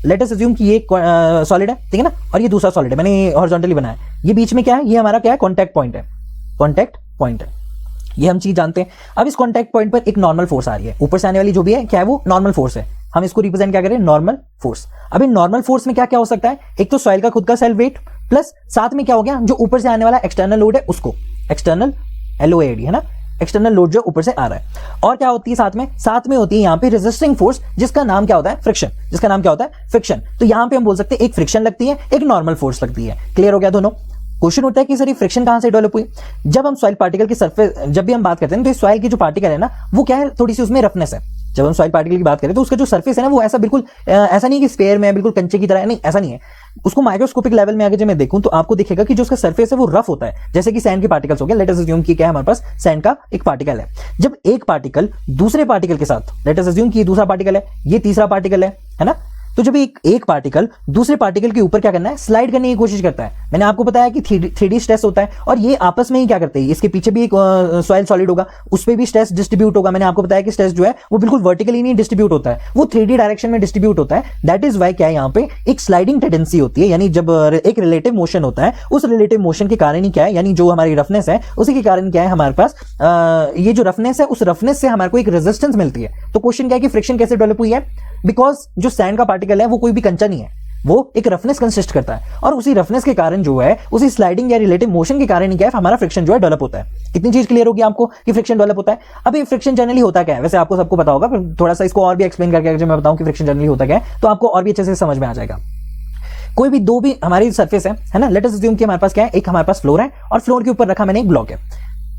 लेट अस अज्यूम कि ये सॉलिड है, ठीक है ना, और ये दूसरा सॉलिड है, मैंने हॉरिजॉन्टली बनाया। ये बीच में क्या है, ये हमारा क्या है, कॉन्टैक्ट पॉइंट है, कॉन्टैक्ट पॉइंट है, ये हम चीज जानते हैं। अब इस कॉन्टैक्ट पॉइंट पर एक नॉर्मल फोर्स आ रही है, ऊपर से आने वाली जो भी है, क्या है वो नॉर्मल फोर्स है। हम इसको रिप्रेजेंट क्या करें, नॉर्मल फोर्स। अब इन नॉर्मल फोर्स में क्या क्या हो सकता है, एक तो सॉइल का खुद का सेल्फ वेट, प्लस साथ में क्या हो गया, जो ऊपर से आने वाला एक्सटर्नल लोड है उसको, एक्सटर्नल LOAD है ना, एक्सटर्नल लोड जो ऊपर से आ रहा है। और क्या होती है साथ में होती है यहाँ पे रेजिस्टिंग फोर्स, जिसका नाम क्या होता है, फ्रिक्शन। जिसका नाम क्या होता है, फ्रिक्शन। तो यहाँ पे हम बोल सकते हैं एक फ्रिक्शन लगती है, एक नॉर्मल फोर्स लगती है। क्लियर हो गया दोनों। क्वेश्चन होता है कि सर ये फ्रिक्शन कहां से डेवलप हुई। जब हम सॉइल पार्टिकल की सरफेस, जब भी हम बात करते हैं तो सॉइल की जो पार्टिकल है ना, वो क्या है, थोड़ी सी उसमें रफनेस है। जब हम सॉइल पार्टिकल की बात करें तो उसका जो सरफेस है ना, वो ऐसा बिल्कुल ऐसा नहीं कि स्पेयर में बिल्कुल कंचे की तरह, नहीं ऐसा नहीं है। उसको माइक्रोस्कोपिक लेवल में आगे जब मैं देखूं तो आपको दिखेगा कि जो उसका सरफेस है वो रफ होता है, जैसे कि सैंड के पार्टिकल्स हो गए। लेट अस अज्यूम कि क्या है, हमारे पास सैंड का एक पार्टिकल है। जब एक पार्टिकल दूसरे पार्टिकल के साथ, लेट अस अज्यूम कि ये दूसरा पार्टिकल है, ये तीसरा पार्टिकल है ना, तो जब एक पार्टिकल दूसरे पार्टिकल के ऊपर क्या करना है, स्लाइड करने की कोशिश करता है। मैंने आपको बताया कि 3D स्ट्रेस होता है, और ये आपस में ही क्या करते हैं, इसके पीछे भी एक सॉइल सॉलिड होगा, उस पर भी स्ट्रेस डिस्ट्रीब्यूट होगा। मैंने आपको बताया कि स्ट्रेस जो है वो बिल्कुल वर्टिकली नहीं डिस्ट्रीब्यूट होता है, वो 3D डायरेक्शन में डिस्ट्रीब्यूट होता है। दैट इज वाई क्या है, यहाँ पे एक स्लाइडिंग टेंडेंसी होती है, यानी जब एक रिलेटिव मोशन होता है, उस रिलेटिव मोशन के कारण ही क्या है, यानी जो हमारी रफनेस है उसी के कारण क्या है, हमारे पास ये जो रफनेस है, उस रफनेस से हमारे को एक रेजिस्टेंस मिलती है। तो क्वेश्चन क्या है कि फ्रिक्शन कैसे डेवलप हुई है, बिकॉज जो सैंड का पार्टिकल है वो कोई भी कंचा नहीं है, वो एक रफनेस कंसिस्ट करता है, और उसी रफनेस के कारण जो है, उसी स्लाइडिंग या रिलेटिव मोशन के कारण ही क्या है, हमारा फ्रिक्शन जो है डेवलप होता है। इतनी चीज क्लियर होगी आपको कि फ्रिक्शन डेवलप होता है। अब ये फ्रिक्शन जनरली होता क्या है, वैसे आपको सबको पता होगा, फिर थोड़ा सा इसको और भी एक्सप्लेन करके जब मैं बताऊं कि फ्रिक्शन जनरली होता क्या है, तो आपको और भी अच्छे से समझ में आ जाएगा। कोई भी दो भी हमारी सरफेस है ना, लेट अस अज्यूम कि हमारे पास क्या है, एक हमारे पास फ्लोर है और फ्लोर के ऊपर रखा मैंने एक ब्लॉक है।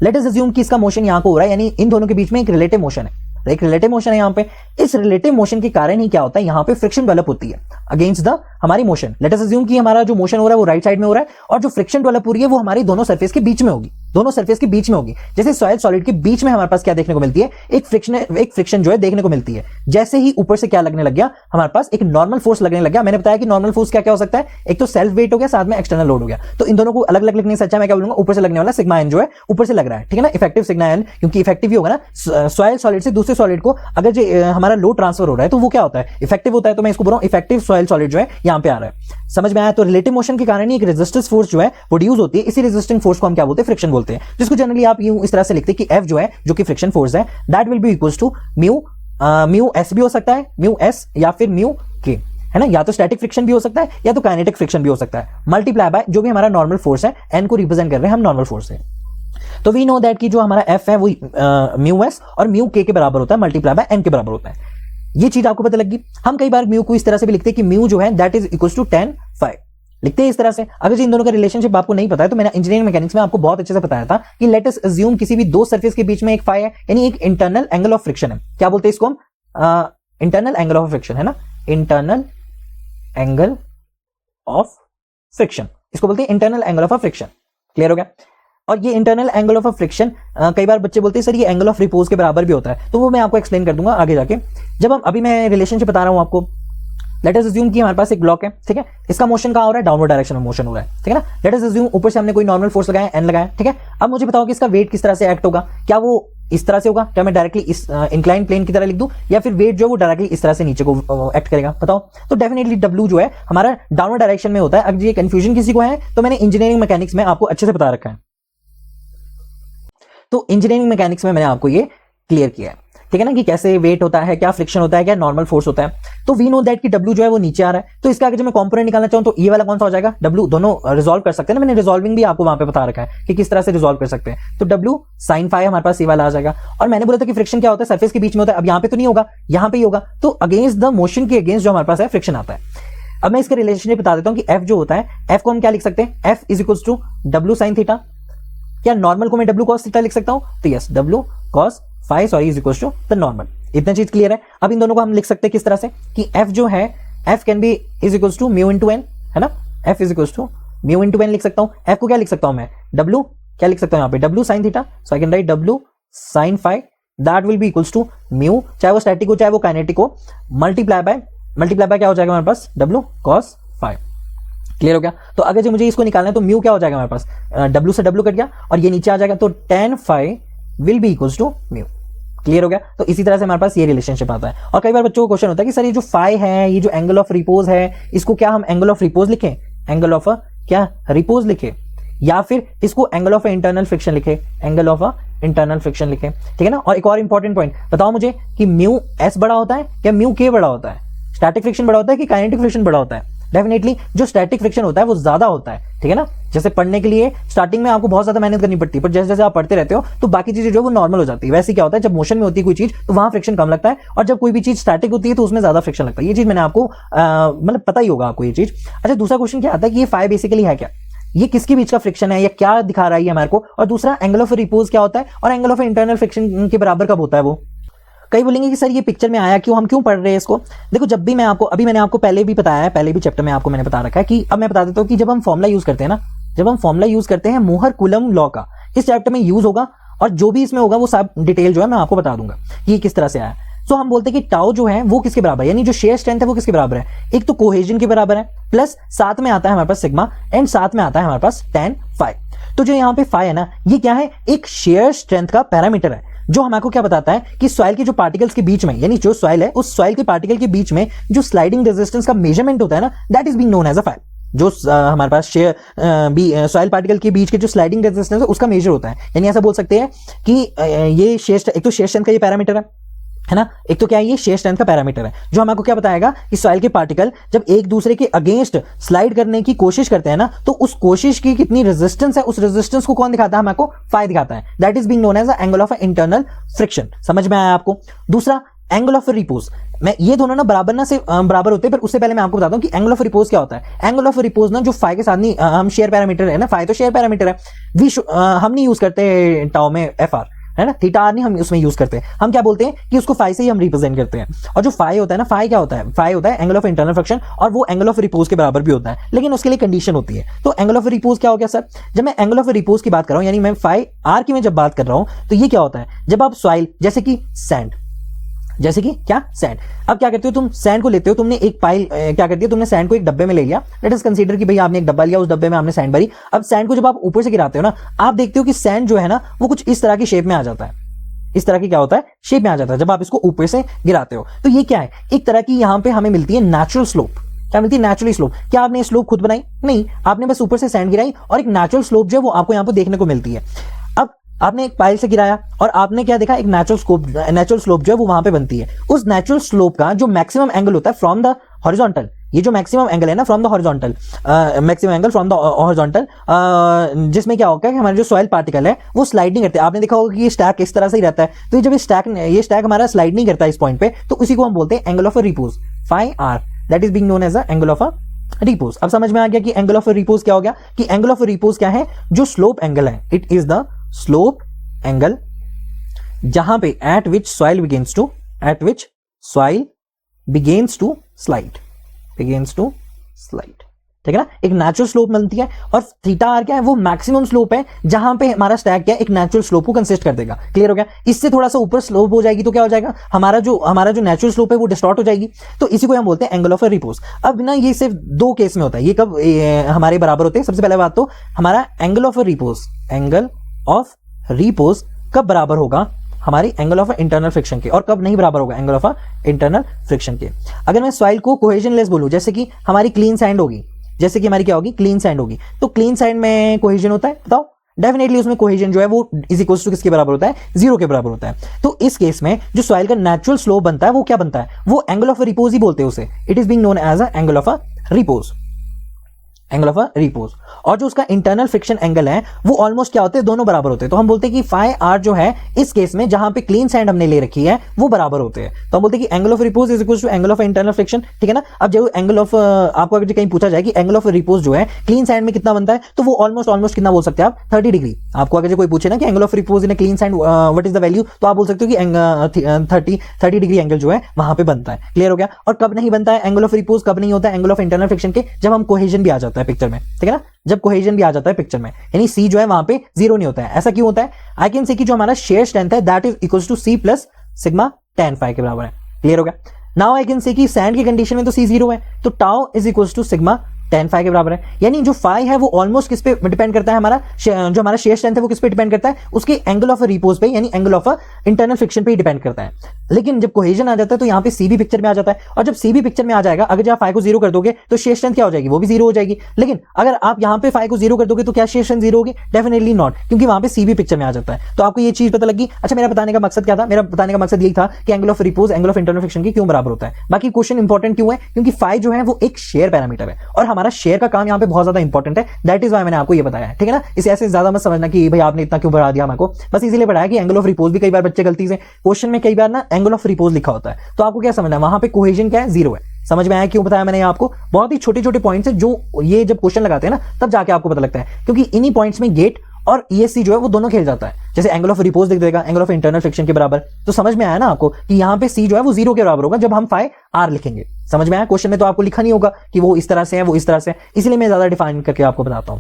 लेट अस अज्यूम कि इसका मोशन यहां को हो रहा है, यानी इन दोनों के बीच में एक रिलेटिव मोशन है, एक रिलेटिव मोशन है यहाँ पे। इस रिलेटिव मोशन के कारण ही क्या होता है, यहाँ पे फ्रिक्शन डेवलप होती है अगेंस्ट द हमारी मोशन। लेट अस अज्यूम कि हमारा जो मोशन हो रहा है वो राइट साइड में हो रहा है, और जो फ्रिक्शन डेवलप हो रही है वो हमारी दोनों सरफेस के बीच में होगी, दोनों सरफेस के बीच में होगी। जैसे सॉइल सॉलिड के बीच में हमारे पास क्या देखने को मिलती है, एक फ्रिक्शन जो है देखने को मिलती है। जैसे ही ऊपर से क्या लगने लग गया, हमारे पास एक नॉर्मल फोर्स लगने लग गया। मैंने बताया कि नॉर्मल फोर्स क्या क्या हो सकता है, एक तो सेल्फ वेट हो गया, साथ में एक्सटर्नल लोड हो गया। तो इन दोनों को अलग अलग लिखने से अच्छा मैं क्या बोलूंगा, ऊपर से लगने वाला सिग्मा एन जो है ऊपर से लग रहा है, ठीक है ना, इफेक्टिव सिग्मा एन, क्योंकि इफेक्टिव ही होगा ना। सॉइल सॉलिड से दूसरे सॉलिड को अगर जो हमारा लोड ट्रांसफर हो रहा है तो वो क्या होता है, इफेक्टिव होता है। तो मैं इसको बोल रहा हूं इफेक्टिव सॉइल सॉलिड जो है यहां पे आ रहा है। समझ में आया। तो रिलेटिव मोशन के कारण ही एक रेजिस्टेंस फोर्स जो है प्रोड्यूस होती है। इसी रेजिस्टिंग फोर्स को हम क्या बोलते हैं, फ्रिक्शन बोलते हैं, जिसको जनरली आप यूं इस तरह से लिखते हैं कि F जो है, जो कि फ्रिक्शन फोर्स है, that will be equals to mu S भी हो सकता है, म्यू एस या फिर म्यू के, है ना। या तो स्टैटिक फ्रिक्शन भी हो सकता है या तो काइनेटिक फ्रिक्शन भी हो सकता है, मल्टीप्लाई बाय जो भी हमारा नॉर्मल फोर्स है, एन को रिप्रेजेंट कर रहे हैं हम नॉर्मल फोर्स से। तो वी नो दैट कि जो हमारा एफ है वो म्यू एस और म्यू के बराबर होता है, मल्टीप्लाई बाय एन के बराबर होता है। ये चीज आपको पता लगी। हम कई बार म्यू को इस तरह से भी लिखते हैं कि म्यू जो है that is equal to tan phi, लिखते हैं इस तरह से। अगर जो इन दोनों का रिलेशनशिप आपको नहीं पता है तो मैंने इंजीनियरिंग मैकेनिक्स में आपको बहुत अच्छे से बताया था कि लेट अस अज्यूम किसी भी दो सरफेस के बीच में एक फाई है, यानी एक इंटरनल एंगल ऑफ फ्रिक्शन है। क्या बोलते हैं इसको हम? इंटरनल एंगल ऑफ फ्रिक्शन, है ना, इंटरनल एंगल ऑफ फ्रिक्शन, इसको बोलते हैं internal angle of friction. Clear हो गया? और ये इंटरनल एंगल ऑफ फ्रिक्शन कई बार बच्चे बोलते हैं सर ये एंगल ऑफ रिपोज के बराबर भी होता है, तो वो मैं आपको एक्सप्लेन कर दूंगा आगे जाके। जब हम अभी मैं रिलेशनशिप बता रहा हूं आपको, लेट अस अज्यूम कि हमारे पास एक ब्लॉक है, ठीक है, इसका मोशन कहां हो रहा है? डाउनवर्ड डायरेक्शन में मोशन हो रहा है, ठीक है ना। लेट अस अज्यूम ऊपर से हमने कोई नॉर्मल फोर्स लगाया, एन लगाया, ठीक है। अब मुझे बताओ कि इसका वेट किस तरह से एक्ट होगा? क्या वो इस तरह से होगा? क्या मैं डायरेक्टली इस इंक्लाइन प्लेन की तरह लिख दूं, या फिर वेट जो है वो डायरेक्टली इस तरह से नीचे को एक्ट करेगा? बताओ। तो डेफिनेटली डब्ल्यू जो है हमारा डाउनवर्ड डायरेक्शन में होता है। अगर ये कंफ्यूजन किसी को है तो मैंने इंजीनियरिंग मैकेनिक्स में आपको अच्छे से बता रखा है, तो इंजीनियरिंग मैकेनिक्स में मैंने आपको ये क्लियर किया है, ठीक है ना, कि कैसे वेट होता है, क्या फ्रिक्शन होता है, क्या नॉर्मल फोर्स होता है। तो वी नो दैट कि W जो है वो नीचे आ रहा है, तो इसका अगर मैं कंपोनेंट निकालना चाहूं तो ये वाला कौन सा हो जाएगा? W। दोनों रिजॉल्व कर सकते हैं ना, मैंने रिजॉल्विंग भी आपको वहां पे बता रखा है कि किस तरह से रिजॉल्व कर सकते हैं। तो W sin phi हमारे पास ये वाला आ जाएगा। और मैंने बोला था कि फ्रिक्शन क्या होता है? सरफेस के बीच में होता है। अब यहाँ पे तो नहीं होगा, यहाँ पे ही होगा, तो अगेंस्ट द मोशन के अगेंस्ट जो हमारे पास है फ्रिक्शन आता है। अब मैं इसका रिलेशनशिप बता देता हूं कि F जो होता है, F को हम क्या लिख सकते हैं? F is equal to W sin theta. क्या नॉर्मल को मैं W cos थीटा लिख सकता हूं? तो yes, W cos phi is equal to the normal. इतना चीज क्लियर है। अब इन दोनों को हम लिख सकते हैं किस तरह से कि F जो है, F can be is equal to mu into n, है ना। F is equal to mu into n लिख सकता हूं। F को क्या लिख सकता हूं मैं? W क्या लिख सकता हूं यहाँ पे? W sin theta, so I can write W sin phi that will be equals to mu, चाहे वो स्टैटिक हो चाहे वो काइनेटिक हो, मल्टीप्लाई बाय क्या हो जाएगा हमारे पास? W cos phi। क्लियर हो गया? तो अगर जो मुझे इसको निकालना है तो म्यू क्या हो जाएगा हमारे पास? W से W कट गया और ये नीचे आ जाएगा, तो tan phi will be equals to mu. Clear हो गया? तो इसी तरह से हमारे पास ये रिलेशनशिप आता है। और कई बार बच्चों को क्वेश्चन होता है कि सर ये जो फाई है, ये जो एंगल ऑफ रिपोज है, इसको क्या हम एंगल ऑफ रिपोज लिखें, एंगल ऑफ क्या रिपोज लिखे, या फिर इसको एंगल ऑफ इंटरनल फ्रिक्शन लिखे, एंगल ऑफ इंटरनल फ्रिक्शन लिखे, ठीक है ना। और एक और इंपॉर्टेंट पॉइंट बताओ मुझे कि म्यू एस बड़ा होता है क्या म्यू के बड़ा होता है? स्टैटिक फ्रिक्शन बड़ा होता है कि काइनेटिक फ्रिक्शन बड़ा होता है? डेफिनेटली जो स्टैटिक फ्रिक्शन होता है वो ज्यादा होता है, ठीक है ना। जैसे पढ़ने के लिए स्टार्टिंग में आपको बहुत ज्यादा मेहनत करनी पड़ती है, पर जैसे जैसे आप पढ़ते रहते हो तो बाकी चीजें जो वो नॉर्मल हो जाती है। वैसे क्या होता है, जब मोशन में होती है कोई चीज तो वहां फ्रिक्शन कम लगता है, और जब कोई भी चीज स्टैटिक होती है तो उसमें ज्यादा फ्रिक्शन लगता है। ये चीज मैंने आपको मतलब पता ही होगा आपको ये चीज। अच्छा, दूसरा क्वेश्चन क्या आता है कि ये फाई बेसिकली है क्या? ये किसके बीच का फ्रिक्शन है, या क्या दिखा रहा है हमारे को? और दूसरा एंगल ऑफ रिपोज क्या होता है, और एंगल ऑफ इंटरनल फ्रिक्शन के बराबर कब होता है वो? कई बोलेंगे कि सर ये पिक्चर में आया क्यों, हम क्यों पढ़ रहे हैं इसको? देखो, जब भी मैं आपको, अभी मैंने आपको पहले भी बताया है, पहले भी चैप्टर में आपको मैंने बता रखा है कि अब मैं बता देता हूं कि जब हम फॉर्मूला यूज करते हैं ना, जब हम फॉर्मूला यूज करते हैं मोहर कुलम लॉ का, इस चैप्टर में यूज होगा, और जो भी इसमें होगा वो सब डिटेल जो है मैं आपको बता दूंगा कि किस तरह से आया। तो हम बोलते हैं कि टाउ जो है वो किसके बराबर है, यानी जो शेयर स्ट्रेंथ है वो किसके बराबर है? एक तो कोहेजन के बराबर है, प्लस साथ में आता है हमारे पास सिग्मा, एंड साथ में आता है हमारे पास tan phi। तो जो यहाँ पे phi है ना, ये क्या है? एक शेयर स्ट्रेंथ का पैरामीटर है, जो हमको क्या बताता है कि सॉइल के जो पार्टिकल्स के बीच में, यानी जो सॉइल है उस सॉइल के पार्टिकल के बीच में जो स्लाइडिंग रेजिस्टेंस का मेजरमेंट होता है ना, that is being known as a phi. जो हमारे पास सॉइल पार्टिकल के बीच के जो स्लाइडिंग रेजिस्टेंस है उसका मेजर होता है। यानी ऐसा बोल सकते हैं कि ये शेयर, एक तो शेयर स्ट्रेंथ का ये पैरामीटर है ना, एक तो क्या है ये शेयर स्ट्रेंथ का पैरामीटर है, जो हमको क्या बताएगा कि सॉइल के पार्टिकल जब एक दूसरे के अगेंस्ट स्लाइड करने की कोशिश करते हैं ना, तो उस कोशिश की कितनी रेजिस्टेंस है, उस रेजिस्टेंस को कौन दिखाता है? हमको फाई दिखाता है। That is being known as the angle of internal friction. समझ में आया आपको? दूसरा एंगल ऑफ रिपोज, मैं ये दोनों ना बराबर ना से बराबर होते हैं, पर उससे पहले मैं आपको बताता हूं कि एंगल ऑफ रिपोज क्या होता है। एंगल ऑफ रिपोज ना जो फाई के साथ नहीं, हम शेयर पैरामीटर है ना, फाई तो शेयर पैरामीटर है, हम नहीं यूज करते टाउ में एफ आर, है ना, थीटा आर नहीं हम उसमें यूज करते हैं। हम क्या बोलते हैं कि उसको फाई से ही हम रिप्रेजेंट करते हैं। और जो फाई होता है ना, फाई क्या होता है? फाई होता है एंगल ऑफ इंटरनल फ्रिक्शन, और वो एंगल ऑफ रिपोज के बराबर भी होता है, लेकिन उसके लिए कंडीशन होती है। तो एंगल ऑफ रिपोज क्या हो गया सर? जब मैं एंगल ऑफ रिपोज की बात कर रहा हूं, यानी मैं फाई आर की मैं जब बात कर रहा हूं, तो ये क्या होता है? जब आप सॉइल, जैसे कि सैंड, जैसे कि क्या सैंड, अब क्या करते हो तुम? सैंड को लेते हो, तुमने एक पाइल क्या करती है, तुमने सैंड को एक डब्बे में ले लिया। लेट अस कंसीडर कि भाई आपने एक डब्बा लिया, उस डब्बे में आपने सैंड भरी। अब सैंड को जब आप ऊपर से गिराते हो ना, आप देखते हो कि सैंड जो है ना वो कुछ इस तरह की शेप में आ जाता है, इस तरह की क्या होता है? शेप में आ जाता है जब आप इसको ऊपर से गिराते हो। तो ये क्या है? एक तरह की यहां पे हमें मिलती है नेचुरल स्लोप। क्या मिलती है? Natural slope. क्या आपने स्लोप खुद बनाई? नहीं, आपने बस ऊपर से सैंड गिराई और एक नेचुरल स्लोप जो है वो आपको यहां पर देखने को मिलती है। अब आपने एक पाइल से गिराया और आपने क्या देखा? एक नेचुरल स्लोप जो है वो वहां पे बनती है। उस नेचुरल स्लोप का जो मैक्सिमम एंगल होता है फ्रॉम द हॉरिजॉन्टल, ये जो मैक्सिमम एंगल है ना from the horizontal, maximum angle from the horizontal, जिसमें क्या होगा कि हमारे जो सॉइल पार्टिकल है वो स्लाइड नहीं करते। आपने देखा होगा कि ये स्टैक इस तरह से ही रहता है, तो ये जब ये स्टैक हमारा स्लाइड नहीं करता इस पॉइंट पे, तो उसी को हम बोलते हैं angle of repose, phi R, that is being known as a angle of repose. अब समझ में आ गया कि एंगल ऑफ रिपोज क्या हो गया, कि एंगल ऑफ रिपोज क्या है, जो स्लोप एंगल है, it is the slope angle जहां पे at which soil begins to slide, ठीक है ना, एक नेचुरल स्लोप बनती है। और थीटा आर क्या है, वो मैक्सिमम स्लोप है जहां पे हमारा स्टैक क्या है, एक नेचुरल स्लोप को कंसिस्ट कर देगा। क्लियर हो गया। इससे थोड़ा सा ऊपर स्लोप हो जाएगी तो क्या हो जाएगा, हमारा जो नेचुरल स्लोप है वो डिस्टॉर्ट हो जाएगी, तो इसी को हम बोलते हैं एंगल ऑफ रिपोज। अब ना ये सिर्फ दो केस में होता है, ये कब हमारे बराबर होते हैं। सबसे पहले बात तो हमारा एंगल ऑफ रिपोज कब बराबर होगा, हमारी एंगल ऑफ इंटरनल फ्रिक्शन के, और कब नहीं बराबर होगा, एंगल ऑफ इंटरनल फ्रिक्शन के। अगर मैं सॉइल को कोहेजनलेस बोलूं, जैसे कि हमारी क्लीन सैंड होगी, जैसे कि हमारी क्या होगी, क्लीन सैंड होगी, तो क्लीन सैंड में कोहेजन होता है, बताओ, डेफिनेटली उसमें कोहेजन जो है वो इज इक्वल टू किसके बराबर होता है, 0 के बराबर होता है। तो इस केस में जो सॉइल का नेचुरल स्लोप बनता है वो क्या बनता है, वो एंगल ऑफ रिपोज ही बोलते हैं उसे, it is being known as a angle of repose, angle of repose. और जो उसका इंटरनल फ्रिक्शन एंगल है वो ऑलमोस्ट क्या होते हैं, दोनों बराबर होते हैं। तो हम बोलते हैं कि फाई आर जो है इस केस में जहां पे क्लीन सैंड हमने ले रखी है वो बराबर होते हैं, तो हम बोलते हैं कि angle of repose is equal to angle of internal friction, ठीक है ना। अब जो एंगल ऑफ आपको अगर कहीं पूछा जाए कि एंगल ऑफ रिपोज जो है क्लीन सैंड में कितना बनता है, तो वो ऑलमोस्ट कितना बोल सकते हैं आप, 30 डिग्री। आपको अगर कोई पूछे ना कि angle of repose in clean sand what is the value, तो आप बोल सकते हो कि 30 डिग्री एंगल जो है वहां पे बनता है। क्लियर हो गया। और कब नहीं बनता है एंगल ऑफ रिपोज, कब नहीं होता है एंगल ऑफ इंटरनल फ्रिक्शन के, जब हम कोहेजन भी आ जाता है पिक्चर में, ठीक है ना, जब कोहेजन भी आ जाता है पिक्चर में, यानी सी जो है वहां पे 0 नहीं होता है। ऐसा क्यों होता है, आई कैन से कि जो हमारा शेयर स्ट्रेंथ है that is equal to C plus sigma tan phi के बराबर है। क्लियर हो गया। नाउ आई कैन से कि सैंड की कंडीशन में तो सी 0 है, तो tau is equal to sigma tan phi के बराबर है। यानी जो phi है वो ऑलमोस्ट किस पे डिपेंड करता है, हमारा जो हमारा शेयर स्ट्रेंथ है वो किस पे डिपेंड करता है, उसके एंगल ऑफ रिपोज पे, यानी एंगल ऑफ इंटरनल फ्रिक्शन पे ही डिपेंड करता है। लेकिन जब कोहेजन आ जाता है तो यहाँ पे सी भी पिक्चर में आ जाता है, और जब सी भी पिक्चर में आ जाएगा, अगर जब phi को 0 कर दोगे तो शेयर स्ट्रेंथ क्या हो जाएगी, वो भी 0 हो जाएगी। लेकिन अगर आप यहाँ पे phi को 0 कर दोगे तो क्या शेयर स्ट्रेंथ 0 होगी, डेफिनेटली नॉट, क्योंकि वहां पे सी भी पिक्चर में आ जाता है। तो आपको ये चीज पता लगी। अच्छा, मेरा बताने का मकसद क्या था, मेरा बताने का मकसद यही था कि angle of repose angle of internal friction की क्यों बराबर होता है। बाकी क्वेश्चन इंपॉर्टेंट क्यों है, क्योंकि phi जो है वो एक शेयर पैरामीटर है, और हमारा शेयर का काम यहाँ पे बहुत ज्यादा इंपॉर्टेंट है, दैट इज व्हाई मैंने आपको ये बताया है, ठीक है ना। इसे ऐसे ज्यादा मत समझना कि भाई आपने इतना क्यों बढ़ा दिया, हमको बस इसीलिए बढ़ाया कि एंगल ऑफ रिपोज भी कई बार बच्चे गलती से क्वेश्चन में कई बार ना एंगल ऑफ रिपोज लिखा होता है, तो आपको क्या समझना है, वहां पे कोहेजन क्या है, 0 है। समझ में आया क्यों बताया मैंने आपको, बहुत ही छोटे छोटे पॉइंट्स है जो ये जब क्वेश्चन लगाते हैं ना तब जाके आपको पता लगता है, क्योंकि इन्हीं पॉइंट्स में गेट और ईएससी जो है वो दोनों खेल जाता है। जैसे एंगल ऑफ रिपोज दिख देगा एंगल ऑफ इंटरनल फ्रिक्शन के बराबर, तो समझ में आया ना आपको कि यहाँ पे सी जो है वो 0 के बराबर होगा जब हम फाई आर लिखेंगे। समझ में आया, क्वेश्चन में तो आपको लिखा नहीं होगा कि वो इस तरह से है वो इस तरह से है, इसलिए मैं ज्यादा डिफाइन करके आपको बताता हूं।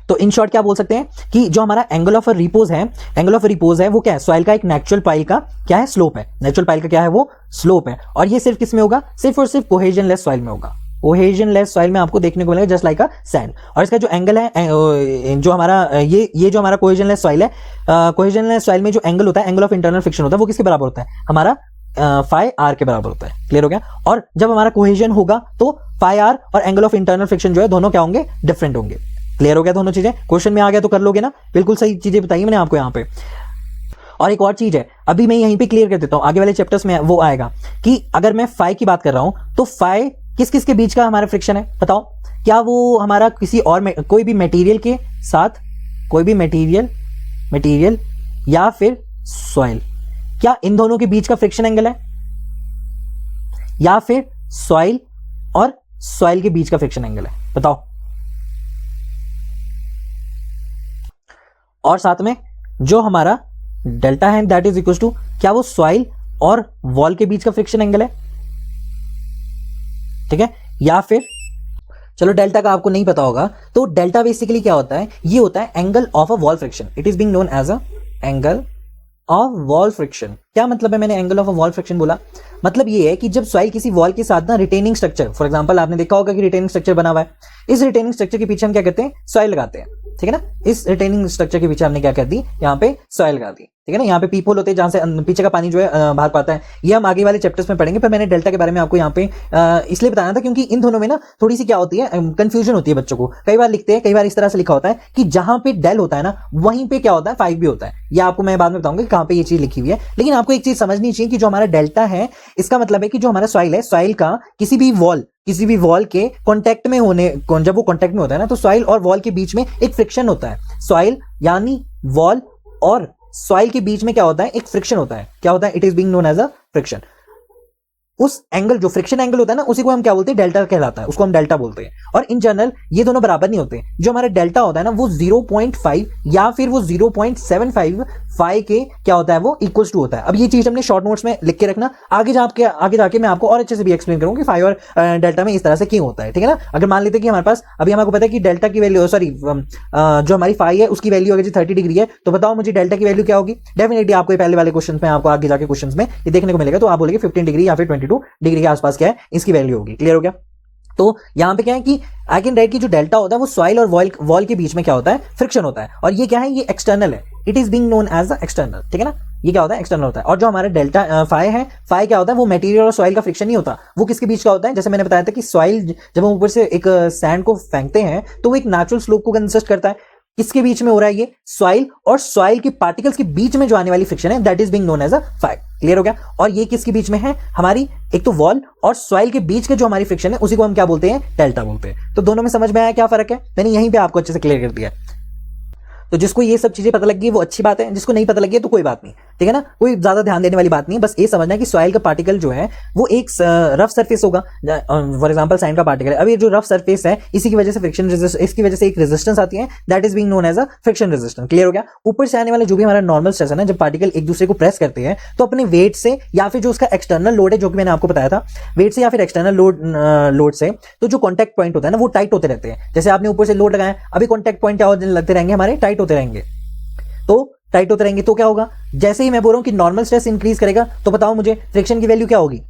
तो इन शॉर्ट क्या बोल सकते हैं कि जो हमारा एंगल ऑफ रिपोज है, एंगल ऑफ रिपोज है वो क्या है, सॉइल का एक नेचुरल पाइल का क्या है, स्लोप है। नेचुरल पाइल का क्या है, वो स्लोप है। और ये सिर्फ किस में होगा, सिर्फ और सिर्फ कोहेजनलेस सॉइल में होगा। कोहेजनलेस सॉइल में आपको देखने को मिलेगा जस्ट लाइक अ सैंड। और इसका जो एंगल है, जो हमारा ये जो हमारा कोहेजनलेस सॉइल है, कोहेजनलेस सॉइल में जो एंगल होता है, एंगल ऑफ इंटरनल फ्रिक्शन होता है, वो किसके बराबर होता है, हमारा फाई आर के बराबर होता है। क्लियर हो गया। और जब हमारा कोहेजन होगा तो फाई आर और एंगल ऑफ इंटरनल फ्रिक्शन जो है दोनों क्या होंगे, डिफरेंट होंगे। क्लियर हो गया दोनों चीजें, क्वेश्चन में आ गया तो कर लोगे ना, बिल्कुल सही चीजें बताई मैंने आपको यहाँ पे। और एक और चीज है, अभी मैं यहीं पे क्लियर कर देता हूं, आगे वाले चैप्टर्स में वो आएगा कि अगर मैं फाई की बात कर रहा हूं तो फाई किस किस के बीच का हमारा फ्रिक्शन है, बताओ। क्या वो हमारा किसी और कोई भी मटेरियल के साथ, कोई भी मटेरियल या फिर सॉइल, क्या इन दोनों के बीच का फ्रिक्शन एंगल है, या फिर सॉइल और सॉइल के बीच का फ्रिक्शन एंगल है, बताओ। और साथ में जो हमारा डेल्टा है दैट इज इक्वल टू, क्या वो सॉइल और वॉल के बीच का फ्रिक्शन एंगल है, ठीक है। या फिर चलो डेल्टा का आपको नहीं पता होगा, तो डेल्टा बेसिकली क्या होता है, ये होता है angle of a wall friction, it is being known as a angle of wall friction. क्या मतलब है मैंने angle of a wall friction बोला, मतलब ये है कि जब सॉइल किसी वॉल के साथ ना रिटेनिंग स्ट्रक्चर, फॉर एग्जांपल आपने देखा होगा कि रिटेनिंग स्ट्रक्चर बना हुआ है, इस रिटेनिंग स्ट्रक्चर के पीछे हम क्या करते हैं, सॉइल लगाते हैं, ठीक है ना। इस रिटेनिंग स्ट्रक्चर के पीछे हमने क्या कर दी, यहाँ पे सॉइल लगा दी। ठीक है ना। यहाँ पे पीप होल होते हैं जहां से पीछे का पानी जो है बाहर पाता है, ये हम आगे वाले चैप्टर्स में पढ़ेंगे। पर मैंने डेल्टा के बारे में आपको यहाँ पे इसलिए बताया था क्योंकि इन दोनों में ना थोड़ी सी क्या होती है, कंफ्यूजन होती है बच्चों को। कई बार लिखते हैं, कई बार इस तरह से लिखा होता है कि जहां पे डेल होता है ना वहीं पे क्या होता है, 5 भी होता है। ये आपको मैं बाद में बताऊंगा कि कहां पे ये चीज लिखी हुई है। लेकिन आपको एक चीज समझनी चाहिए कि जो हमारा डेल्टा है, इसका मतलब है कि जो हमारा सॉइल है, सॉइल का किसी भी वॉल के कांटेक्ट में होने, जब वो कांटेक्ट में होता है ना, तो सॉइल और वॉल के बीच में एक फ्रिक्शन होता है। सॉइल यानी वॉल और सॉइल के बीच में क्या होता है, एक फ्रिक्शन होता है। क्या होता है? It is being known as a friction. उस एंगल, जो फ्रिक्शन एंगल होता है ना, उसी को हम क्या बोलते हैं, डेल्टा कहलाता है, उसको हम डेल्टा बोलते हैं। और इन जनरल ये दोनों बराबर नहीं होते। जो हमारा डेल्टा होता है ना, वो 0.5 या फिर वो 0.75 फाई के क्या होता है, वो इक्वल्स टू होता है। अब ये चीज हमने शॉर्ट नोट्स में लिख के रखना, आगे जाके मैं आपको और अच्छे से भी एक्सप्लेन करूंगा कि फाई और डेल्टा में इस तरह से क्यों होता है, ठीक है ना। अगर मान लेते हैं कि हमारे पास अभी हमको पता है कि डेल्टा की वैल्यू, सॉरी जो हमारी फाई है उसकी वैल्यू अगर 30 डिग्री है, तो बताओ मुझे डेल्टा की वैल्यू क्या होगी। डेफिनेटली आपको पहले वाले क्वेश्चन में, आपको आगे जाके क्वेश्चन में ये देखने को मिलेगा। तो आप बोलेंगे 15 डिग्री या फिर 22 डिग्री के आसपास क्या है इसकी वैल्यू होगी। क्लियर हो गया? तो यहां पे क्या है कि आई कैन राइट की जो डेल्टा होता है वो सॉइल और वॉल के बीच में क्या होता है, फ्रिक्शन होता है। और ये क्या है, ये एक्सटर्नल है। It is being known as the external, ठीक है ना। ये क्या होता है, एक्सटर्नल होता है। और जो हमारा डेल्टा फाई है, फाई क्या होता है, वो मटेरियल और सॉइल का फ्रिक्शन नहीं होता। वो किसके बीच का होता है, जैसे मैंने बताया था कि सॉइल जब हम ऊपर से एक सैंड को फेंकते हैं तो वो एक नेचुरल स्लोप को कंसिस्ट करता है। किसके बीच में हो रहा है, ये सॉइल और सॉइल के पार्टिकल्स के बीच में जो आने वाली फ्रिक्शन है, that is being known as a phi. Clear हो गया? और ये किसके बीच में है, हमारी एक तो वॉल और सॉइल के बीच के जो हमारी फ्रिक्शन है उसी को हम क्या बोलते हैं, डेल्टा बोलते हैं। तो दोनों में समझ में आया क्या फर्क है, मैंने यहीं पे आपको अच्छे से क्लियर कर दिया। तो जिसको ये सब चीजें पता लग गई वो अच्छी बात है, जिसको नहीं पता लगी है तो कोई बात नहीं, ठीक है ना। कोई ज्यादा ध्यान देने वाली बात नहीं है। बस ये समझना है कि सॉइल का पार्टिकल जो है वो एक रफ सरफेस होगा। फॉर एग्जांपल सैंड का पार्टिकल है, अब ये जो रफ सरफेस है इसी की वजह से फ्रिक्शन इसकी वजह से एक रेजिस्टेंस आती है, that is being known as a friction resistance. Clear हो गया? ऊपर से आने वाला जो भी हमारा नॉर्मल स्ट्रेस है ना, जब पार्टिकल एक दूसरे को प्रेस करते हैं तो अपने वेट से या फिर जो उसका एक्सटर्नल लोड है, जो कि मैंने आपको बताया था, वेट से या फिर एक्सटर्नल लोड से, तो जो कॉन्टैक्ट पॉइंट होता है ना वो टाइट होते रहते हैं। जैसे आपने ऊपर से लोड लगाया, अभी कॉन्टैक्ट पॉइंट क्या लगते रहेंगे, हमारे टाइट होते रहेंगे। तो टाइट होते रहेंगे तो क्या होगा, जैसे ही मैं बोल रहा हूं कि नॉर्मल स्ट्रेस इंक्रीज करेगा, तो बताओ मुझे फ्रिक्शन की वैल्यू क्या होगी,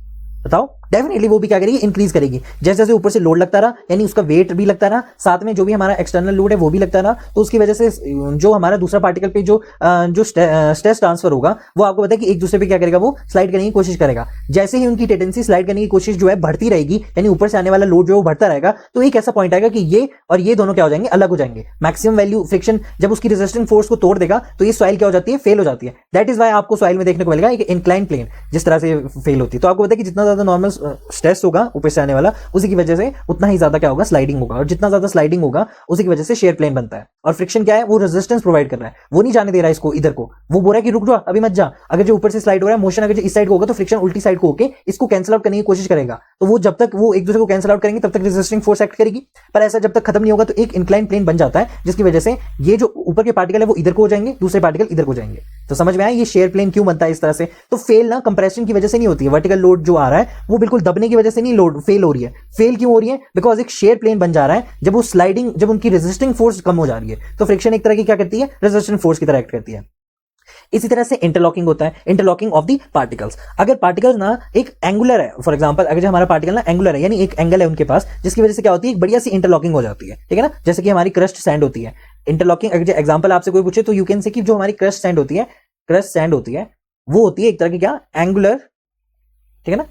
बताओ। डेफिनेटली वो भी क्या करेगी, इंक्रीज करेगी। जैसे जैसे ऊपर से लोड लगता रहा, यानी उसका वेट भी लगता रहा, साथ में जो भी हमारा एक्सटर्नल लोड है वो भी लगता रहा, तो उसकी वजह से जो हमारा दूसरा पार्टिकल पे जो स्ट्रेस ट्रांसफर होगा, वो आपको पता है कि एक दूसरे पे क्या करेगा, वो स्लाइड करने की कोशिश करेगा। जैसे ही उनकी टेंडेंसी स्लाइड करने की कोशिश जो है बढ़ती रहेगी, यानी ऊपर से आने वाला लोड जो है वो बढ़ता रहेगा, तो एक ऐसा पॉइंट आएगा कि ये और ये दोनों क्या हो जाएंगे, अलग हो जाएंगे। मैक्सिमम वैल्यू फ्रिक्शन जब उसकी रेजिस्टेंट फोर्स को तोड़ देगा तो ये सॉइल क्या हो जाती है, फेल हो जाती है। दैट इज वाई आपको सॉइल में देखने को मिलेगा एक इंक्लाइन प्लेन जिस तरह से फेल होती है। तो आपको पता है कि जितना ज्यादा नॉर्मल स्ट्रेस होगा ऊपर से आने वाला, उसी की वजह से उतना ही ज्यादा क्या होगा, स्लाइडिंग होगा। और जितना ज्यादा स्लाइडिंग होगा उसी की वजह से शेयर प्लेन बनता है। और फ्रिक्शन क्या है, वो रेजिस्टेंस प्रोवाइड कर रहा है, वो नहीं जाने दे रहा है इसको इधर को। वो बोल रहा है कि रुक जाओ, अभी मत जा। अगर जो ऊपर से स्लाइड हो रहा है, मोशन अगर इस साइड को होगा तो फ्रिक्शन उल्टी साइड को होकर इसको कैंसिल आउट करने की कोशिश करेगा। तो वो जब तक वो एक दूसरे को कैंसिल आउट करेंगे तब तक रेजिस्टिंग फोर्स एक्ट करेगी। पर ऐसा जब तक खत्म नहीं होगा तो एक इंक्लाइन प्लेन बन जाता है, जिसकी वजह से ये जो ऊपर के पार्टिकल है वो इधर को हो जाएंगे, दूसरे पार्टिकल इधर को जाएंगे। तो समझ में आया ये शेयर प्लेन क्यों बनता है इस तरह से। तो फेल ना कंप्रेशन की वजह से नहीं होती है, वर्टिकल लोड जो आ रहा है वो बिल्कुल दबने की वजह से नहीं लोड फेल हो रही है। फेल क्यों हो रही है, बिकॉज एक शेयर प्लेन बन जा रहा है। जब वो स्लाइडिंग, जब उनकी रेजिस्टिंग फोर्स कम हो जा रही है, तो फ्रिक्शन एक तरह की क्या करती है, रेजिस्टिंग फोर्स की तरह एक्ट करती है। इसी तरह से इंटरलॉकिंग होता है, इंटरलॉकिंग ऑफ दी पार्टिकल्स। अगर पार्टिकल्स ना एक एंगुलर है, फॉर एग्जांपल अगर जो हमारा पार्टिकल ना एंगुलर है, यानी एक एंगल है उनके पास, जिसकी वजह से क्या होती है, एक बढ़िया सी इंटरलॉकिंग हो जाती है, ठीक है ना। जैसे कि हमारी क्रस्ट सैंड होती है, इंटरलॉकिंग। अगर एग्जांपल आपसे कोई पूछे तो यू कैन से कि जो हमारी क्रस्ट सैंड होती है, क्रस्ट सैंड होती है, वो होती है एक तरह की क्या, एंगुलर, ठीक है ना,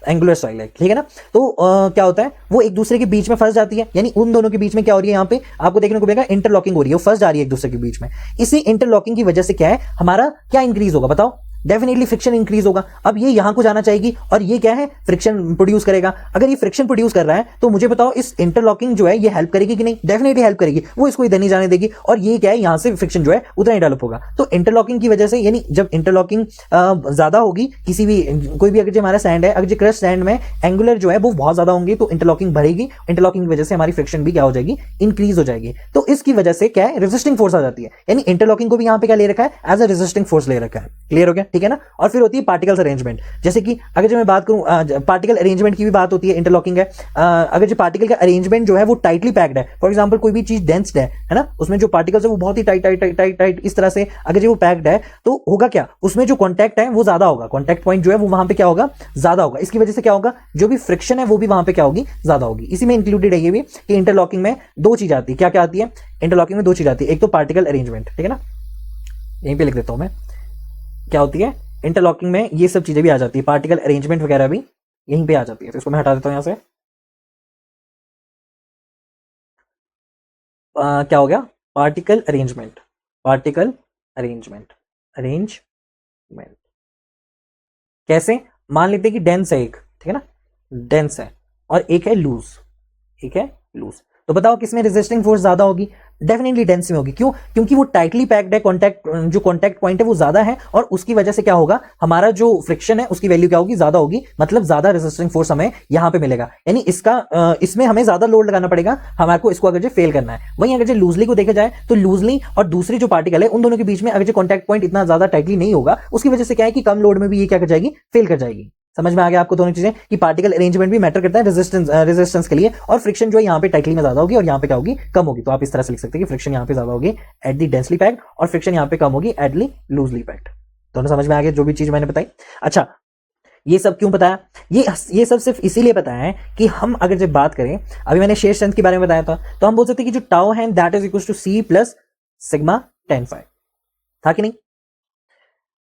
एंगुलर सॉइल है, ठीक है ना। तो क्या होता है, वो एक दूसरे के बीच में फंस जाती है, यानी उन दोनों के बीच में क्या हो रही है, यहाँ पे आपको देखने को मिलेगा इंटरलॉकिंग हो रही है, वो फंस जा रही है एक दूसरे के बीच में। इसी इंटरलॉकिंग की वजह से क्या है, हमारा क्या इंक्रीज होगा, बताओ। डेफिनेटली फ्रिक्शन इंक्रीज होगा। अब ये यहां को जाना चाहेगी और ये क्या है, फ्रिक्शन प्रोड्यूस करेगा। अगर ये फ्रिक्शन प्रोड्यूस कर रहा है तो मुझे बताओ इस इंटरलॉकिंग जो है ये हेल्प करेगी कि नहीं, डेफिनेटली हेल्प करेगी। वो इसको इधर नहीं जाने देगी और ये क्या है, यहां से फ्रिक्शन जो है उतना ही डेवलप होगा। तो इंटरलॉकिंग की वजह से, यानी जब इंटरलॉकिंग ज्यादा होगी, किसी भी कोई भी अगर जो हमारा सैंड है, अगर जो क्रस्ट सैंड में एंगुलर जो है वो बहुत ज्यादा होंगे तो इंटरलॉकिंग बढ़ेगी। इंटरलॉकिंग की वजह से हमारी फ्रिक्शन भी क्या हो जाएगी, इंक्रीज हो जाएगी। तो इसकी वजह से क्या है, रेजिस्टिंग फोर्स आ जाती है, यानी इंटरलॉकिंग को भी यहां पे क्या ले रखा है, एज अ रेजिस्टिंग फोर्स ले रखा है। क्लियर हो गया, ठीक है ना। और फिर पार्टिकल्स अरेंजमेंट, जैसे कि अगर जो मैं बात करूं, पार्टिकल अरेंजमेंट की भी बात होती है, इंटरलॉकिंग है। अगर जो पार्टिकल का अरेंजमेंट जो है वो टाइटली पैक्ड है, फॉर एग्जांपल कोई भी चीज डेंस्ड है ना, उसमें जो पार्टिकल्स है वो बहुत ही टाइट इस तरह से अगर जो वो पैक्ड है तो होगा क्या, उसमें जो कॉन्टैक्ट है वो ज्यादा होगा, कॉन्टैक्ट पॉइंट जो है वो वहां पे क्या होगा, ज्यादा होगा। इसकी वजह से क्या होगा, जो भी फ्रिक्शन है वो भी वहां पे क्या होगी, ज्यादा होगी। इसी में इंक्लूडेड है ये भी कि इंटरलॉकिंग में दो चीज आती है। क्या क्या आती है इंटरलॉकिंग में, दो चीज आती है, एक तो पार्टिकल अरेंजमेंट, ठीक है ना, यहीं पे लिख देता हूं मैं, क्या होती है, इंटरलॉकिंग में ये सब चीजें भी आ जाती है, पार्टिकल अरेंजमेंट वगैरह भी यहीं पे आ जाती है। तो इसको मैं हटा देता हूं यहां से। क्या हो गया, particle arrangement, particle arrangement, arrangement कैसे, मान लेते हैं कि डेंस है एक, ठीक है ना, डेंस है, और एक है लूज, एक है लूज। तो बताओ किसमें रेजिस्टिंग फोर्स ज्यादा होगी, डेफिनेटली डेंस में होगी। क्यों, क्योंकि वो टाइटली पैक्ड है, कॉन्टैक्ट जो कॉन्टैक्ट पॉइंट है वो ज्यादा है, और उसकी वजह से क्या होगा, हमारा जो फ्रिक्शन है उसकी वैल्यू क्या होगी, ज्यादा होगी, मतलब ज्यादा रेजिस्टिंग फोर्स हमें यहां पे मिलेगा। यानी इसका इसमें हमें ज्यादा लोड लगाना पड़ेगा हमारे को इसको अगर जो फेल करना है। वहीं अगर जो लूजली को देखा जाए तो लूजली और दूसरी जो पार्टिकल है उन दोनों के बीच में अगर जो कॉन्टैक्ट पॉइंट इतना ज्यादा टाइटली नहीं होगा, उसकी वजह से क्या है कि कम लोड में भी ये क्या कर जाएगी, फेल कर जाएगी। समझ में आ गया आपको दोनों चीजें, कि पार्टिकल अरेंजमेंट भी मैटर करता है रेजिस्टेंस के लिए, और फ्रिक्शन जो है यहाँ पे टाइटली में ज्यादा होगी और यहाँ पे क्या होगी, कम होगी। तो आप इस तरह से लिख सकते हैं कि फ्रिक्शन यहाँ पे ज्यादा होगी एट दी डेंसली पैक्ड, और फ्रिक्शन यहाँ पे कम होगी एट दी लूजली पैक्ड। दोनों समझ में आ गया जो भी चीज मैंने बताई। अच्छा, ये सब क्यों बताया, ये सब सिर्फ इसीलिए बताया है कि हम अगर जब बात करें, अभी मैंने शेयर स्ट्रेंथ के बारे में बताया था, तो हम बोल सकते हैं कि जो टाउ है that is equal to C plus sigma tan phi, था कि नहीं।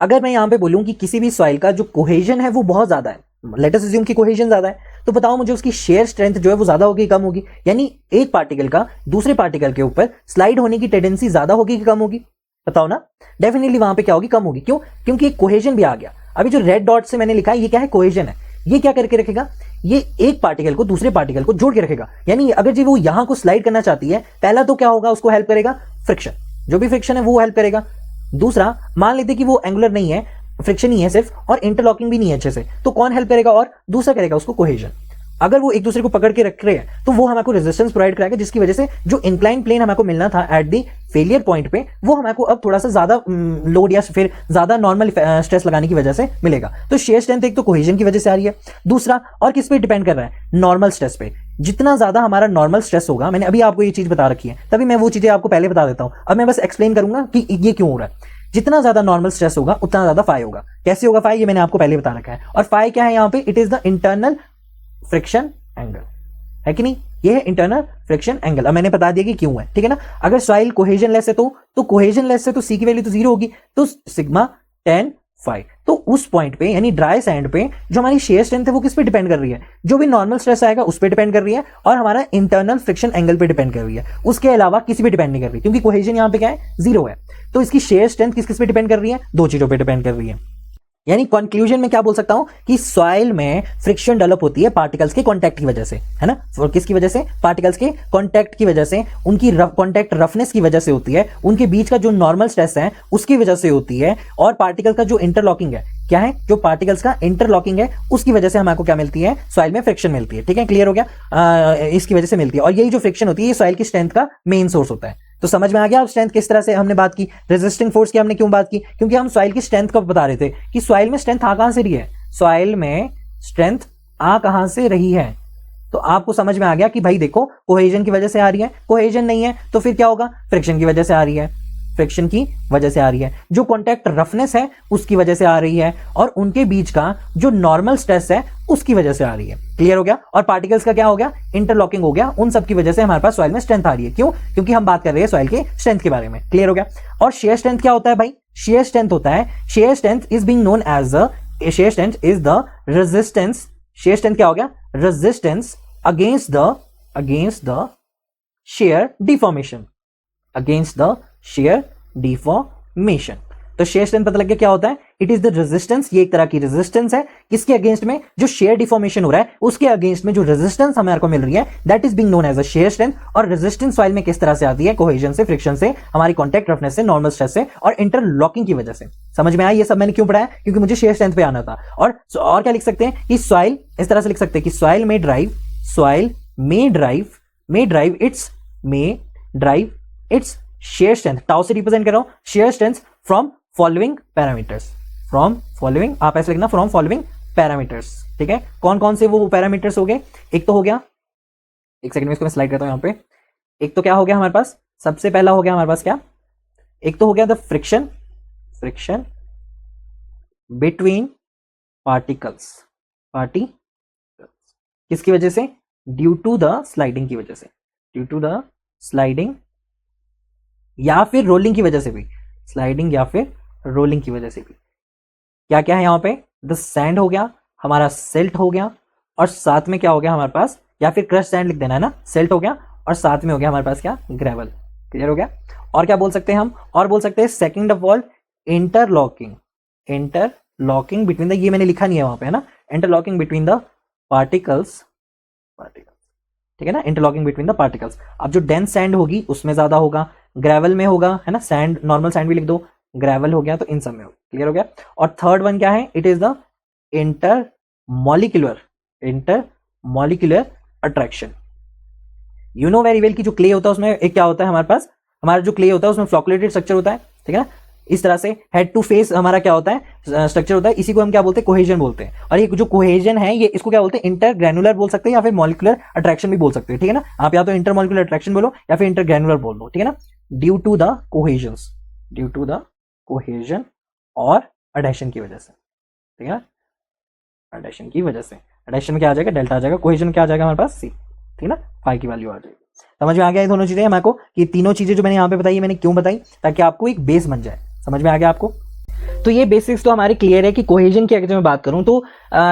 अगर मैं यहां पे बोलूं कि किसी भी सॉइल का जो कोहेजन है वो बहुत ज्यादा है, लेट अस अज्यूम कि कोहेजन ज्यादा है, तो बताओ मुझे उसकी शेयर स्ट्रेंथ जो है वो ज्यादा होगी कम होगी, यानी एक पार्टिकल का दूसरे पार्टिकल के ऊपर स्लाइड होने की टेंडेंसी ज्यादा होगी कि कम होगी, बताओ ना। डेफिनेटली वहां पे क्या होगी, कम होगी। क्यों, क्योंकि कोहेजन भी आ गया। अभी जो रेड डॉट से मैंने लिखा है ये क्या है, कोहेजन है। ये क्या करके रखेगा, ये एक पार्टिकल को दूसरे पार्टिकल को जोड़ के रखेगा। यानी अगर जी वो यहां को स्लाइड करना चाहती है, पहला तो क्या होगा, उसको हेल्प करेगा फ्रिक्शन, जो भी फ्रिक्शन है वो हेल्प करेगा। दूसरा, मान लेते कि वो एंगुलर नहीं है, फ्रिक्शन ही है सिर्फ, और इंटरलॉकिंग भी नहीं है अच्छे से, तो कौन हेल्प करेगा, और दूसरा करेगा उसको कोहेजन। अगर वो एक दूसरे को पकड़ के रख रहे हैं तो वो हमको रेजिस्टेंस प्रोवाइड कराएगा, जिसकी वजह से जो इंक्लाइन प्लेन हमको मिलना था एट दी फेलियर पॉइंट पे, वो हमको अब थोड़ा सा ज्यादा लोड या फिर ज्यादा नॉर्मल स्ट्रेस लगाने की वजह से मिलेगा। तो शेयर स्ट्रेंथ एक तो कोहेजन की वजह से आ रही है, दूसरा और किस पे डिपेंड कर रहा है, नॉर्मल स्ट्रेस पे। जितना ज्यादा हमारा नॉर्मल स्ट्रेस होगा, मैंने अभी आपको ये चीज बता रखी है, तभी मैं वो चीजें आपको पहले बता देता हूं। अब मैं बस एक्सप्लेन करूंगा कि ये क्यों हो रहा है। जितना ज्यादा नॉर्मल स्ट्रेस होगा उतना ज्यादा फाई होगा। कैसे होगा फाई, ये मैंने आपको पहले बता रखा है। और फाई क्या है यहाँ पे, it is the internal friction angle, है कि नहीं, ये है इंटरनल फ्रिक्शन एंगल। अब मैंने बता दिया कि क्यों है, ठीक है ना। अगर सॉइल कोहेजन लेस है तो कोहेजन लेस है तो सी की वैल्यू तो जीरो होगी, तो सिग्मा tan phi। तो उस पॉइंट पे यानी ड्राई सैंड पे जो हमारी शेयर स्ट्रेंथ है वो किस पे डिपेंड कर रही है, जो भी नॉर्मल स्ट्रेस आएगा उस पे डिपेंड कर रही है, और हमारा इंटरनल फ्रिक्शन एंगल पे डिपेंड कर रही है। उसके अलावा किसी पे डिपेंड नहीं कर रही, क्योंकि कोहेजन यहां पे क्या है, जीरो है। तो इसकी शेयर स्ट्रेंथ किस किस पे डिपेंड कर रही है, दो चीजों पे डिपेंड कर रही है। यानी कंक्लूजन में क्या बोल सकता हूं कि सॉइल में फ्रिक्शन डेवलप होती है पार्टिकल्स के कांटेक्ट की वजह से, है ना। और किसकी वजह से, पार्टिकल्स के कांटेक्ट की वजह से, उनकी कांटेक्ट रफनेस की वजह से होती है, उनके बीच का जो नॉर्मल स्ट्रेस है उसकी वजह से होती है, और पार्टिकल का जो इंटरलॉकिंग है, क्या है, जो पार्टिकल्स का इंटरलॉकिंग है उसकी वजह से हमको क्या मिलती है, सॉइल में फ्रिक्शन मिलती है। ठीक है, क्लियर हो गया, इसकी वजह से मिलती है। और यही जो फ्रिक्शन होती है ये सॉइल की स्ट्रेंथ का मेन सोर्स होता है। तो समझ में आ गया स्ट्रेंथ किस तरह से हमने बात की, रेजिस्टिंग फोर्स की हमने क्यों बात की, क्योंकि हम सॉइल की स्ट्रेंथ का बता रहे थे कि सॉइल में स्ट्रेंथ आ कहां से रही है, सॉइल में स्ट्रेंथ आ कहां से रही है। तो आपको समझ में आ गया कि भाई देखो कोहेजन की वजह से आ रही है, कोहेजन नहीं है तो फिर क्या होगा, फ्रिक्शन की वजह से आ रही है, फ्रिक्शन की वजह से आ रही है, जो कॉन्टैक्ट रफनेस है उसकी वजह से आ रही है, और उनके बीच का जो नॉर्मल स्ट्रेस है उसकी वजह से आ रही है। क्लियर हो गया। और पार्टिकल्स का क्या हो गया, इंटरलॉकिंग हो गया, उन सब की वजह से हमारे पास सॉइल में स्ट्रेंथ आ रही है। क्यों, क्योंकि हम बात कर रहे हैं सॉइल के स्ट्रेंथ के बारे में। क्लियर हो गया। और शेयर स्ट्रेंथ क्या होता है भाई, शेयर स्ट्रेंथ होता है, shear strength is being known as the, shear strength is the resistance, shear strength क्या हो गया, resistance against the shear deformation, against the shear deformation. तो शेयर स्ट्रेंथ पता लग गया क्या होता है, इट इज द रेजिस्टेंस, ये एक तरह की रेजिस्टेंस है किसके अगेंस्ट में, जो शेयर डिफॉर्मेशन हो रहा है उसके अगेंस्ट में जो रेजिस्टेंस हमारे को मिल रही है that is being known as a shear strength. और रेजिस्टेंस सॉइल में किस तरह से आती है, कोहेजन से, फ्रिक्शन से, हमारी कॉन्टैक्ट रफनेस से, नॉर्मल स्ट्रेस से, और इंटरलॉकिंग की वजह से। समझ में आया, ये सब मैंने क्यों पढ़ाया, क्योंकि मुझे शेयर स्ट्रेंथ पे आना था। और क्या लिख सकते हैं कि सॉइल, इस तरह से लिख सकते हैं कि सॉइल में drive its shear strength, tau से रिप्रेजेंट कर रहा हूं, shear strength from following parameters, from following, आप ऐसे लिखना फ्रॉम फॉलोइंग पैरामीटर्स। ठीक है, कौन कौन से वो पैरामीटर्स हो गए, एक तो हो गया, एक सेकंड में इसको मैं स्लाइड करता हूं यहां पे, एक तो क्या हो गया हमारे पास, सबसे पहला हो गया हमारे पास क्या, एक तो हो गया द फ्रिक्शन बिटवीन पार्टिकल्स, किसकी वजह से, ड्यू टू द स्लाइडिंग की वजह से, ड्यू टू द स्लाइडिंग या फिर रोलिंग की वजह से भी, स्लाइडिंग या फिर रोलिंग की वजह से भी। क्या क्या है यहाँ पे, द सैंड हो गया, हमारा सिल्ट हो गया, और साथ में क्या हो गया हमारे पास, या फिर क्रश सैंड लिख देना है ना, सिल्ट हो गया और साथ में हो गया हमारे पास क्या, ग्रेवल। क्लियर हो गया। और क्या बोल सकते हैं हम, और बोल सकते हैं second of all interlocking, interlocking between the, ये मैंने लिखा नहीं है वहां पे है ना, इंटरलॉकिंग बिटवीन द पार्टिकल्स, ठीक है ना, इंटरलॉकिंग बिटवीन द पार्टिकल्स। अब जो डेंस सैंड होगी उसमें ज्यादा होगा, ग्रेवल में होगा है ना, सैंड नॉर्मल सैंड भी लिख दो, ग्रेवल हो गया, तो इन सब में होगा। क्लियर हो गया। और थर्ड वन क्या है, it is the intermolecular, intermolecular attraction. You know very well कि जो क्ले होता है उसमें एक क्या होता है हमारे पास, हमारा जो क्ले होता है उसमें फ्लोकुलेटेड स्ट्रक्चर होता है, ठीक है ना, इस तरह से हेड टू फेस हमारा क्या होता है, स्ट्रक्चर होता है, इसी को हम क्या बोलते हैं, कोहेजन बोलते हैं। और ये जो कोहेजन है ये इसको क्या बोलते हैं, इंटरग्रैनुलर बोल सकते हैं या फिर मॉलिक्यूलर अट्रैक्शन भी बोल सकते हैं, ठीक है ना। आप या तो इंटरमॉलिक्यूलर अट्रैक्शन बोलो या फिर इंटरग्रैनुलर बोल दो, ठीक है ना। Due to the cohesions, due to the cohesion और अडेशन की वजह से, ठीक है ना, अडेशन की वजह से। अडेशन में क्या आ जाएगा, डेल्टा आ जाएगा, कोहेजन क्या आ जाएगा हमारे पास, सी, ठीक है ना, फाई की वैल्यू आ जाएगी। समझ में आ गया ये दोनों चीजें हमारे को, कि तीनों चीजें जो मैंने यहाँ पे बताई मैंने क्यों बताई, ताकि आपको एक बेस बन जाए। समझ में आ गया आपको। तो ये बेसिक्स तो हमारे क्लियर है कि कोहेजन की अगर मैं बात करूं तो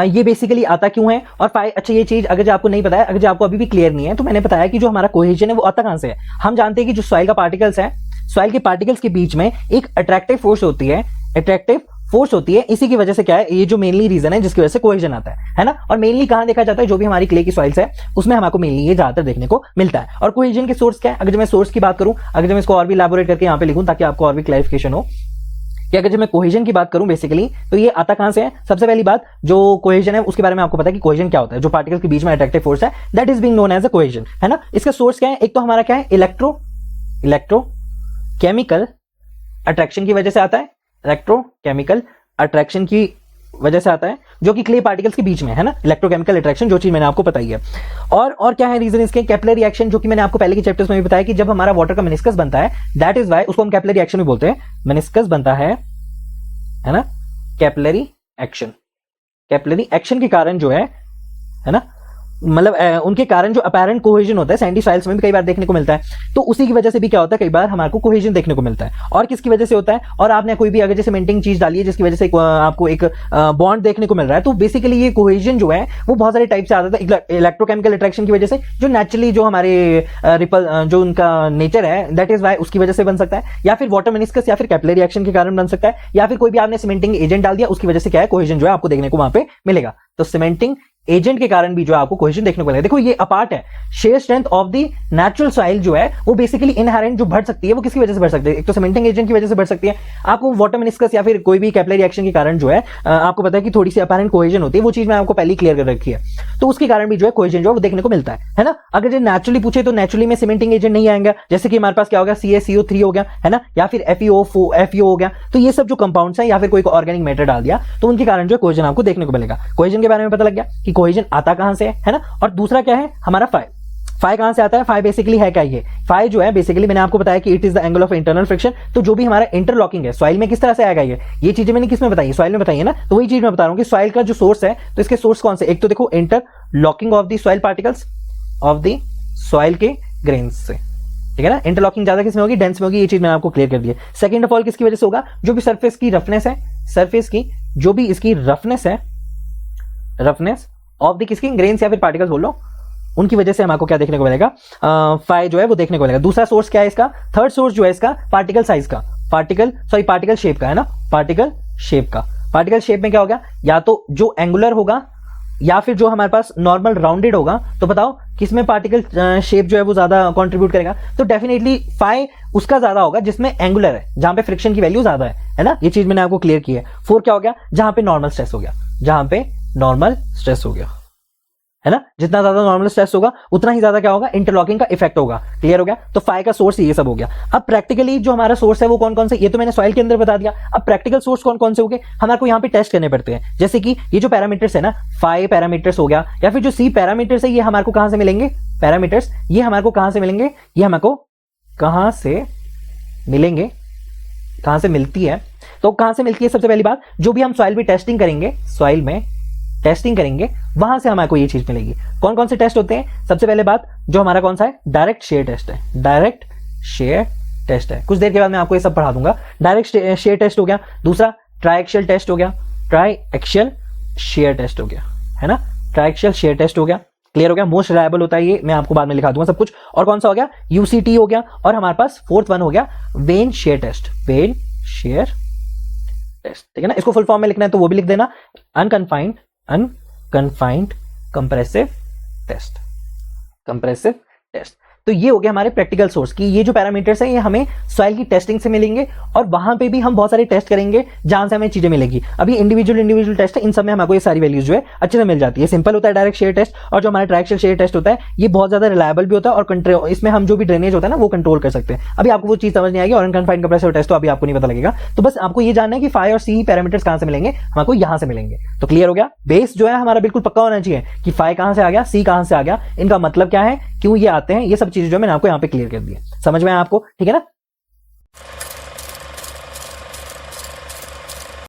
ये बेसिकली आता क्यों है, और अच्छा ये चीज अगर जो आपको नहीं पता है, अगर जो आपको अभी भी क्लियर नहीं है, तो मैंने बताया कि जो हमारा कोहेजन है वो आता कहां से है। हम जानते हैं कि जो सॉइल का पार्टिकल्स है, सॉइल के पार्टिकल्स के बीच में एक अट्रैक्टिव फोर्स होती है, अट्रैक्टिव फोर्स होती है, इसी की वजह से क्या है, ये जो मेनली रीजन है जिसकी वजह से कोहेजन आता है ना। और मेनली कहां देखा जाता है, जो भी हमारी क्ले की सॉइल्स है उसमें हमको मेनली ये ज्यादातर देखने को मिलता है। और कोहेजन के सोर्स क्या है, अगर मैं सोर्स की बात करूं, अगर मैं इसको और भी इलैबोरेट करके यहां पे लिखूं ताकि आपको और भी क्लैरिफिकेशन हो, कि अगर मैं कोहेजन की बात करूं बेसिकली तो ये आता कहां से है। सबसे पहली बात, जो कोहेजन है उसके बारे में आपको पता है कि कोहेजन क्या होता है, जो पार्टिकल्स के बीच में अट्रैक्टिव फोर्स है, that is being known as a cohesion, है ना। इसका सोर्स क्या है, एक तो हमारा क्या है, इलेक्ट्रोकेमिकल अट्रैक्शन की वजह से आता है, इलेक्ट्रोकेमिकल अट्रैक्शन की वजह से आता है, जो कि क्ले पार्टिकल्स के बीच में है ना, इलेक्ट्रोकेमिकल अट्रैक्शन, जो चीज मैंने आपको बताई है। और क्या है रीजन इसके, कैपिलरी रिएक्शन, जो कि मैंने आपको पहले के चैप्टर्स में भी बताया कि जब हमारा वाटर का मेनिस्कस बनता है, दैट इज वाई उसको हम कैपिलरी रिएक्शन भी बोलते हैं। मेनिस्कस बनता है ना, कैपिलरी एक्शन, कैपिलरी एक्शन के कारण जो है ना, मतलब उनके कारण जो अपैरेंट कोहेजन होता है, सैंडी सॉइल्स में भी कई बार देखने को मिलता है, तो उसी की वजह से भी क्या होता है, कई बार हमारे को कोहेजन देखने को मिलता है। और किसकी वजह से होता है, और आपने कोई भी अगर जैसे मेंटेनिंग चीज डाली है जिसकी वजह से आपको एक बॉन्ड देखने को मिल रहा है, तो बेसिकली ये कोहेजन जो है वो बहुत सारे टाइप से आता है। इलेक्ट्रोकेमिकल अट्रैक्शन की वजह से, जो नेचुरली जो हमारे रिपल जो उनका नेचर है, दैट इज वाई उसकी वजह से बन सकता है, या फिर वाटर मेनिस्कस या फिर कैपिलरी रिएक्शन के कारण बन सकता है, या फिर कोई भी आपने सीमेंटिंग एजेंट डाल दिया उसकी वजह से क्या है, कोहेजन जो है आपको देखने को वहां पे मिलेगा। तो सीमेंटिंग एजेंट के कारण भी जो आपको कोहेजन देखने को मिलेगा। देखो ये अपार्ट है, shear strength of the natural soil जो है वो बेसिकली इनहेरेंट जो बढ़ सकती है, वो किसकी वजह से बढ़ सकती है, एक तो सीमेंटिंग एजेंट की वजह से बढ़ सकती है, आपको वाटर मेनिस्कस या फिर कोई भी कैपिलरी रिएक्शन के कारण जो है आपको पता है कि थोड़ी सी अपैरेंट कोहेजन होती है, वो चीज मैं आपको पहले ही क्लियर कर रखी है, तो उसके कारण भी जो है कोहेजन जो है वो देखने को मिलता है ना। अगर जो नेचुरली पूछे तो नेचुरली में सीमेंटिंग एजेंट नहीं आएगा, जैसे कि हमारे पास क्या हो गया, CaCO3 हो गया है ना, या फिर FeO हो गया, तो ये सब जो कंपाउंड्स हैं या फिर कोई ऑर्गेनिक मैटर डाल दिया, तो उनके कारण जो कोहेजन आपको देखने को मिलेगा। कोहेजन के बारे में पता लग गया कि कोहेजन आता कहां से है ना। और दूसरा क्या है हमारा फाई कहां से आता है, फाई बेसिकली है क्या, ये फाई जो है बेसिकली मैंने आपको बताया कि it is the angle of internal friction, तो जो भी हमारा इंटरलॉकिंग है सॉइल में किस तरह से आएगा, ये चीजें मैंने किस में बताई, सॉइल में बताई है ना, तो वही चीज मैं बता रहा हूं कि सॉइल का जो सोर्स है, तो इसके सोर्स कौन से, एक तो देखो interlocking of the soil particles of the soil के ग्रेन्स से, ठीक है ना। इंटरलॉकिंग ज्यादा किसमें होगी, डेंस में होगी, ये चीज मैंने आपको क्लियर कर दी है। सेकंड ऑफ ऑल किसकी वजह से होगा, जो भी सरफेस की रफनेस है, सरफेस की जो भी इसकी रफनेस है, रफनेस ऑफ द किसकी ग्रेन्स या फिर पार्टिकल्स बोल लो, उनकी वजह से हमको क्या देखने को मिलेगा, फाई जो है वो देखने को मिलेगा। दूसरा सोर्स क्या है इसका, थर्ड सोर्स जो है इसका पार्टिकल साइज का, पार्टिकल शेप का है ना, पार्टिकल शेप का। पार्टिकल शेप में क्या होगा, या तो जो एंगुलर होगा या फिर जो हमारे पास नॉर्मल राउंडेड होगा, तो बताओ किसमें पार्टिकल शेप जो है वो ज्यादा कंट्रीब्यूट करेगा, तो डेफिनेटली फाई उसका ज्यादा होगा जिसमें एंगुलर है, जहां पे फ्रिक्शन की वैल्यू ज्यादा है ना, ये चीज मैंने आपको क्लियर की है। 4 क्या हो गया, जहां पे नॉर्मल स्ट्रेस हो गया, जहां पे नॉर्मल स्ट्रेस हो गया है ना, जितना ज्यादा नॉर्मल स्ट्रेस होगा उतना ही ज्यादा क्या होगा, इंटरलॉकिंग का इफेक्ट होगा। क्लियर हो गया। तो फाई का सोर्स ये सब हो गया। अब प्रैक्टिकली जो हमारा सोर्स है वो कौन कौन से, ये तो मैंने सॉइल के अंदर बता दिया। अब प्रैक्टिकल सोर्स कौन कौन से हो गए, हमारे को यहाँ पे टेस्ट करने पड़ते हैं, जैसे कि ये जो पैरामीटर्स है ना, फाई पैरामीटर्स हो गया, या फिर जो सी पैरामीटर्स है, ये हमारे को कहां से मिलेंगे, पैरामीटर्स ये हमारे को कहां से मिलेंगे, ये हमारे को कहां से मिलेंगे, कहां से मिलती है, तो कहां से मिलती है, सबसे पहली बात जो भी हम सॉइल में टेस्टिंग करेंगे, सॉइल में टेस्टिंग करेंगे वहां से हमारे को ये चीज मिलेगी। कौन कौन से टेस्ट होते हैं, सबसे पहले बात जो हमारा कौन सा है, डायरेक्ट शेयर टेस्ट है, डायरेक्ट शेयर टेस्ट है, कुछ देर के बाद मैं आपको ये सब पढ़ा दूंगा। डायरेक्ट शेयर टेस्ट हो गया। दूसरा ट्राइएक्सियल टेस्ट हो गया, ट्राई-एक्सियल शेयर टेस्ट हो गया, है ना, ट्राई-एक्सियल शेयर टेस्ट हो गया, क्लियर हो गया, मोस्ट रिलायबल होता है ये, मैं आपको बाद में लिखा दूंगा सब कुछ। और कौन सा हो गया, यूसीटी हो गया, और हमारे पास फोर्थ वन हो गया vane shear test, vane shear test, ठीक है ना। इसको फुल फॉर्म में लिखना है तो वो भी लिख देना, unconfined compressive test, compressive test. तो ये हो गया हमारे प्रैक्टिकल सोर्स की, ये जो पैरामीटर्स हैं ये हमें सॉइल की टेस्टिंग से मिलेंगे, और वहां पे भी हम बहुत सारे टेस्ट करेंगे जहां से हमें चीजें मिलेगी। अभी इंडिविजुअल टेस्ट है, इन सब में हमको ये सारी वैल्यूज जो है अच्छे से मिल जाती है। सिंपल होता है डायरेक्ट शेयर टेस्ट, और जो हमारा ट्राई-एक्सियल शेयर टेस्ट होता है ये बहुत ज्यादा रिलायबल भी होता है, और इसमें हम जो भी ड्रेनेज होता है ना वो कंट्रोल कर सकते हैं। अभी आपको वो चीज समझ नहीं आएगी, और अनकन्फाइंड कंप्रेसिव टेस्ट तो अभी आपको नहीं पता लगेगा। तो बस आपको ये जानना है कि फाई और सी पैरामीटर्स कहां से मिलेंगे, हमको यहां से मिलेंगे। तो क्लियर हो गया, बेस जो है हमारा बिल्कुल पक्का होना चाहिए कि फाई कहां से आ गया, सी कहां से आ गया, इनका मतलब क्या है, क्यों ये आते हैं, ये सब चीजें जो मैंने आपको यहाँ पे क्लियर कर दी है। समझ में आया आपको, ठीक है ना।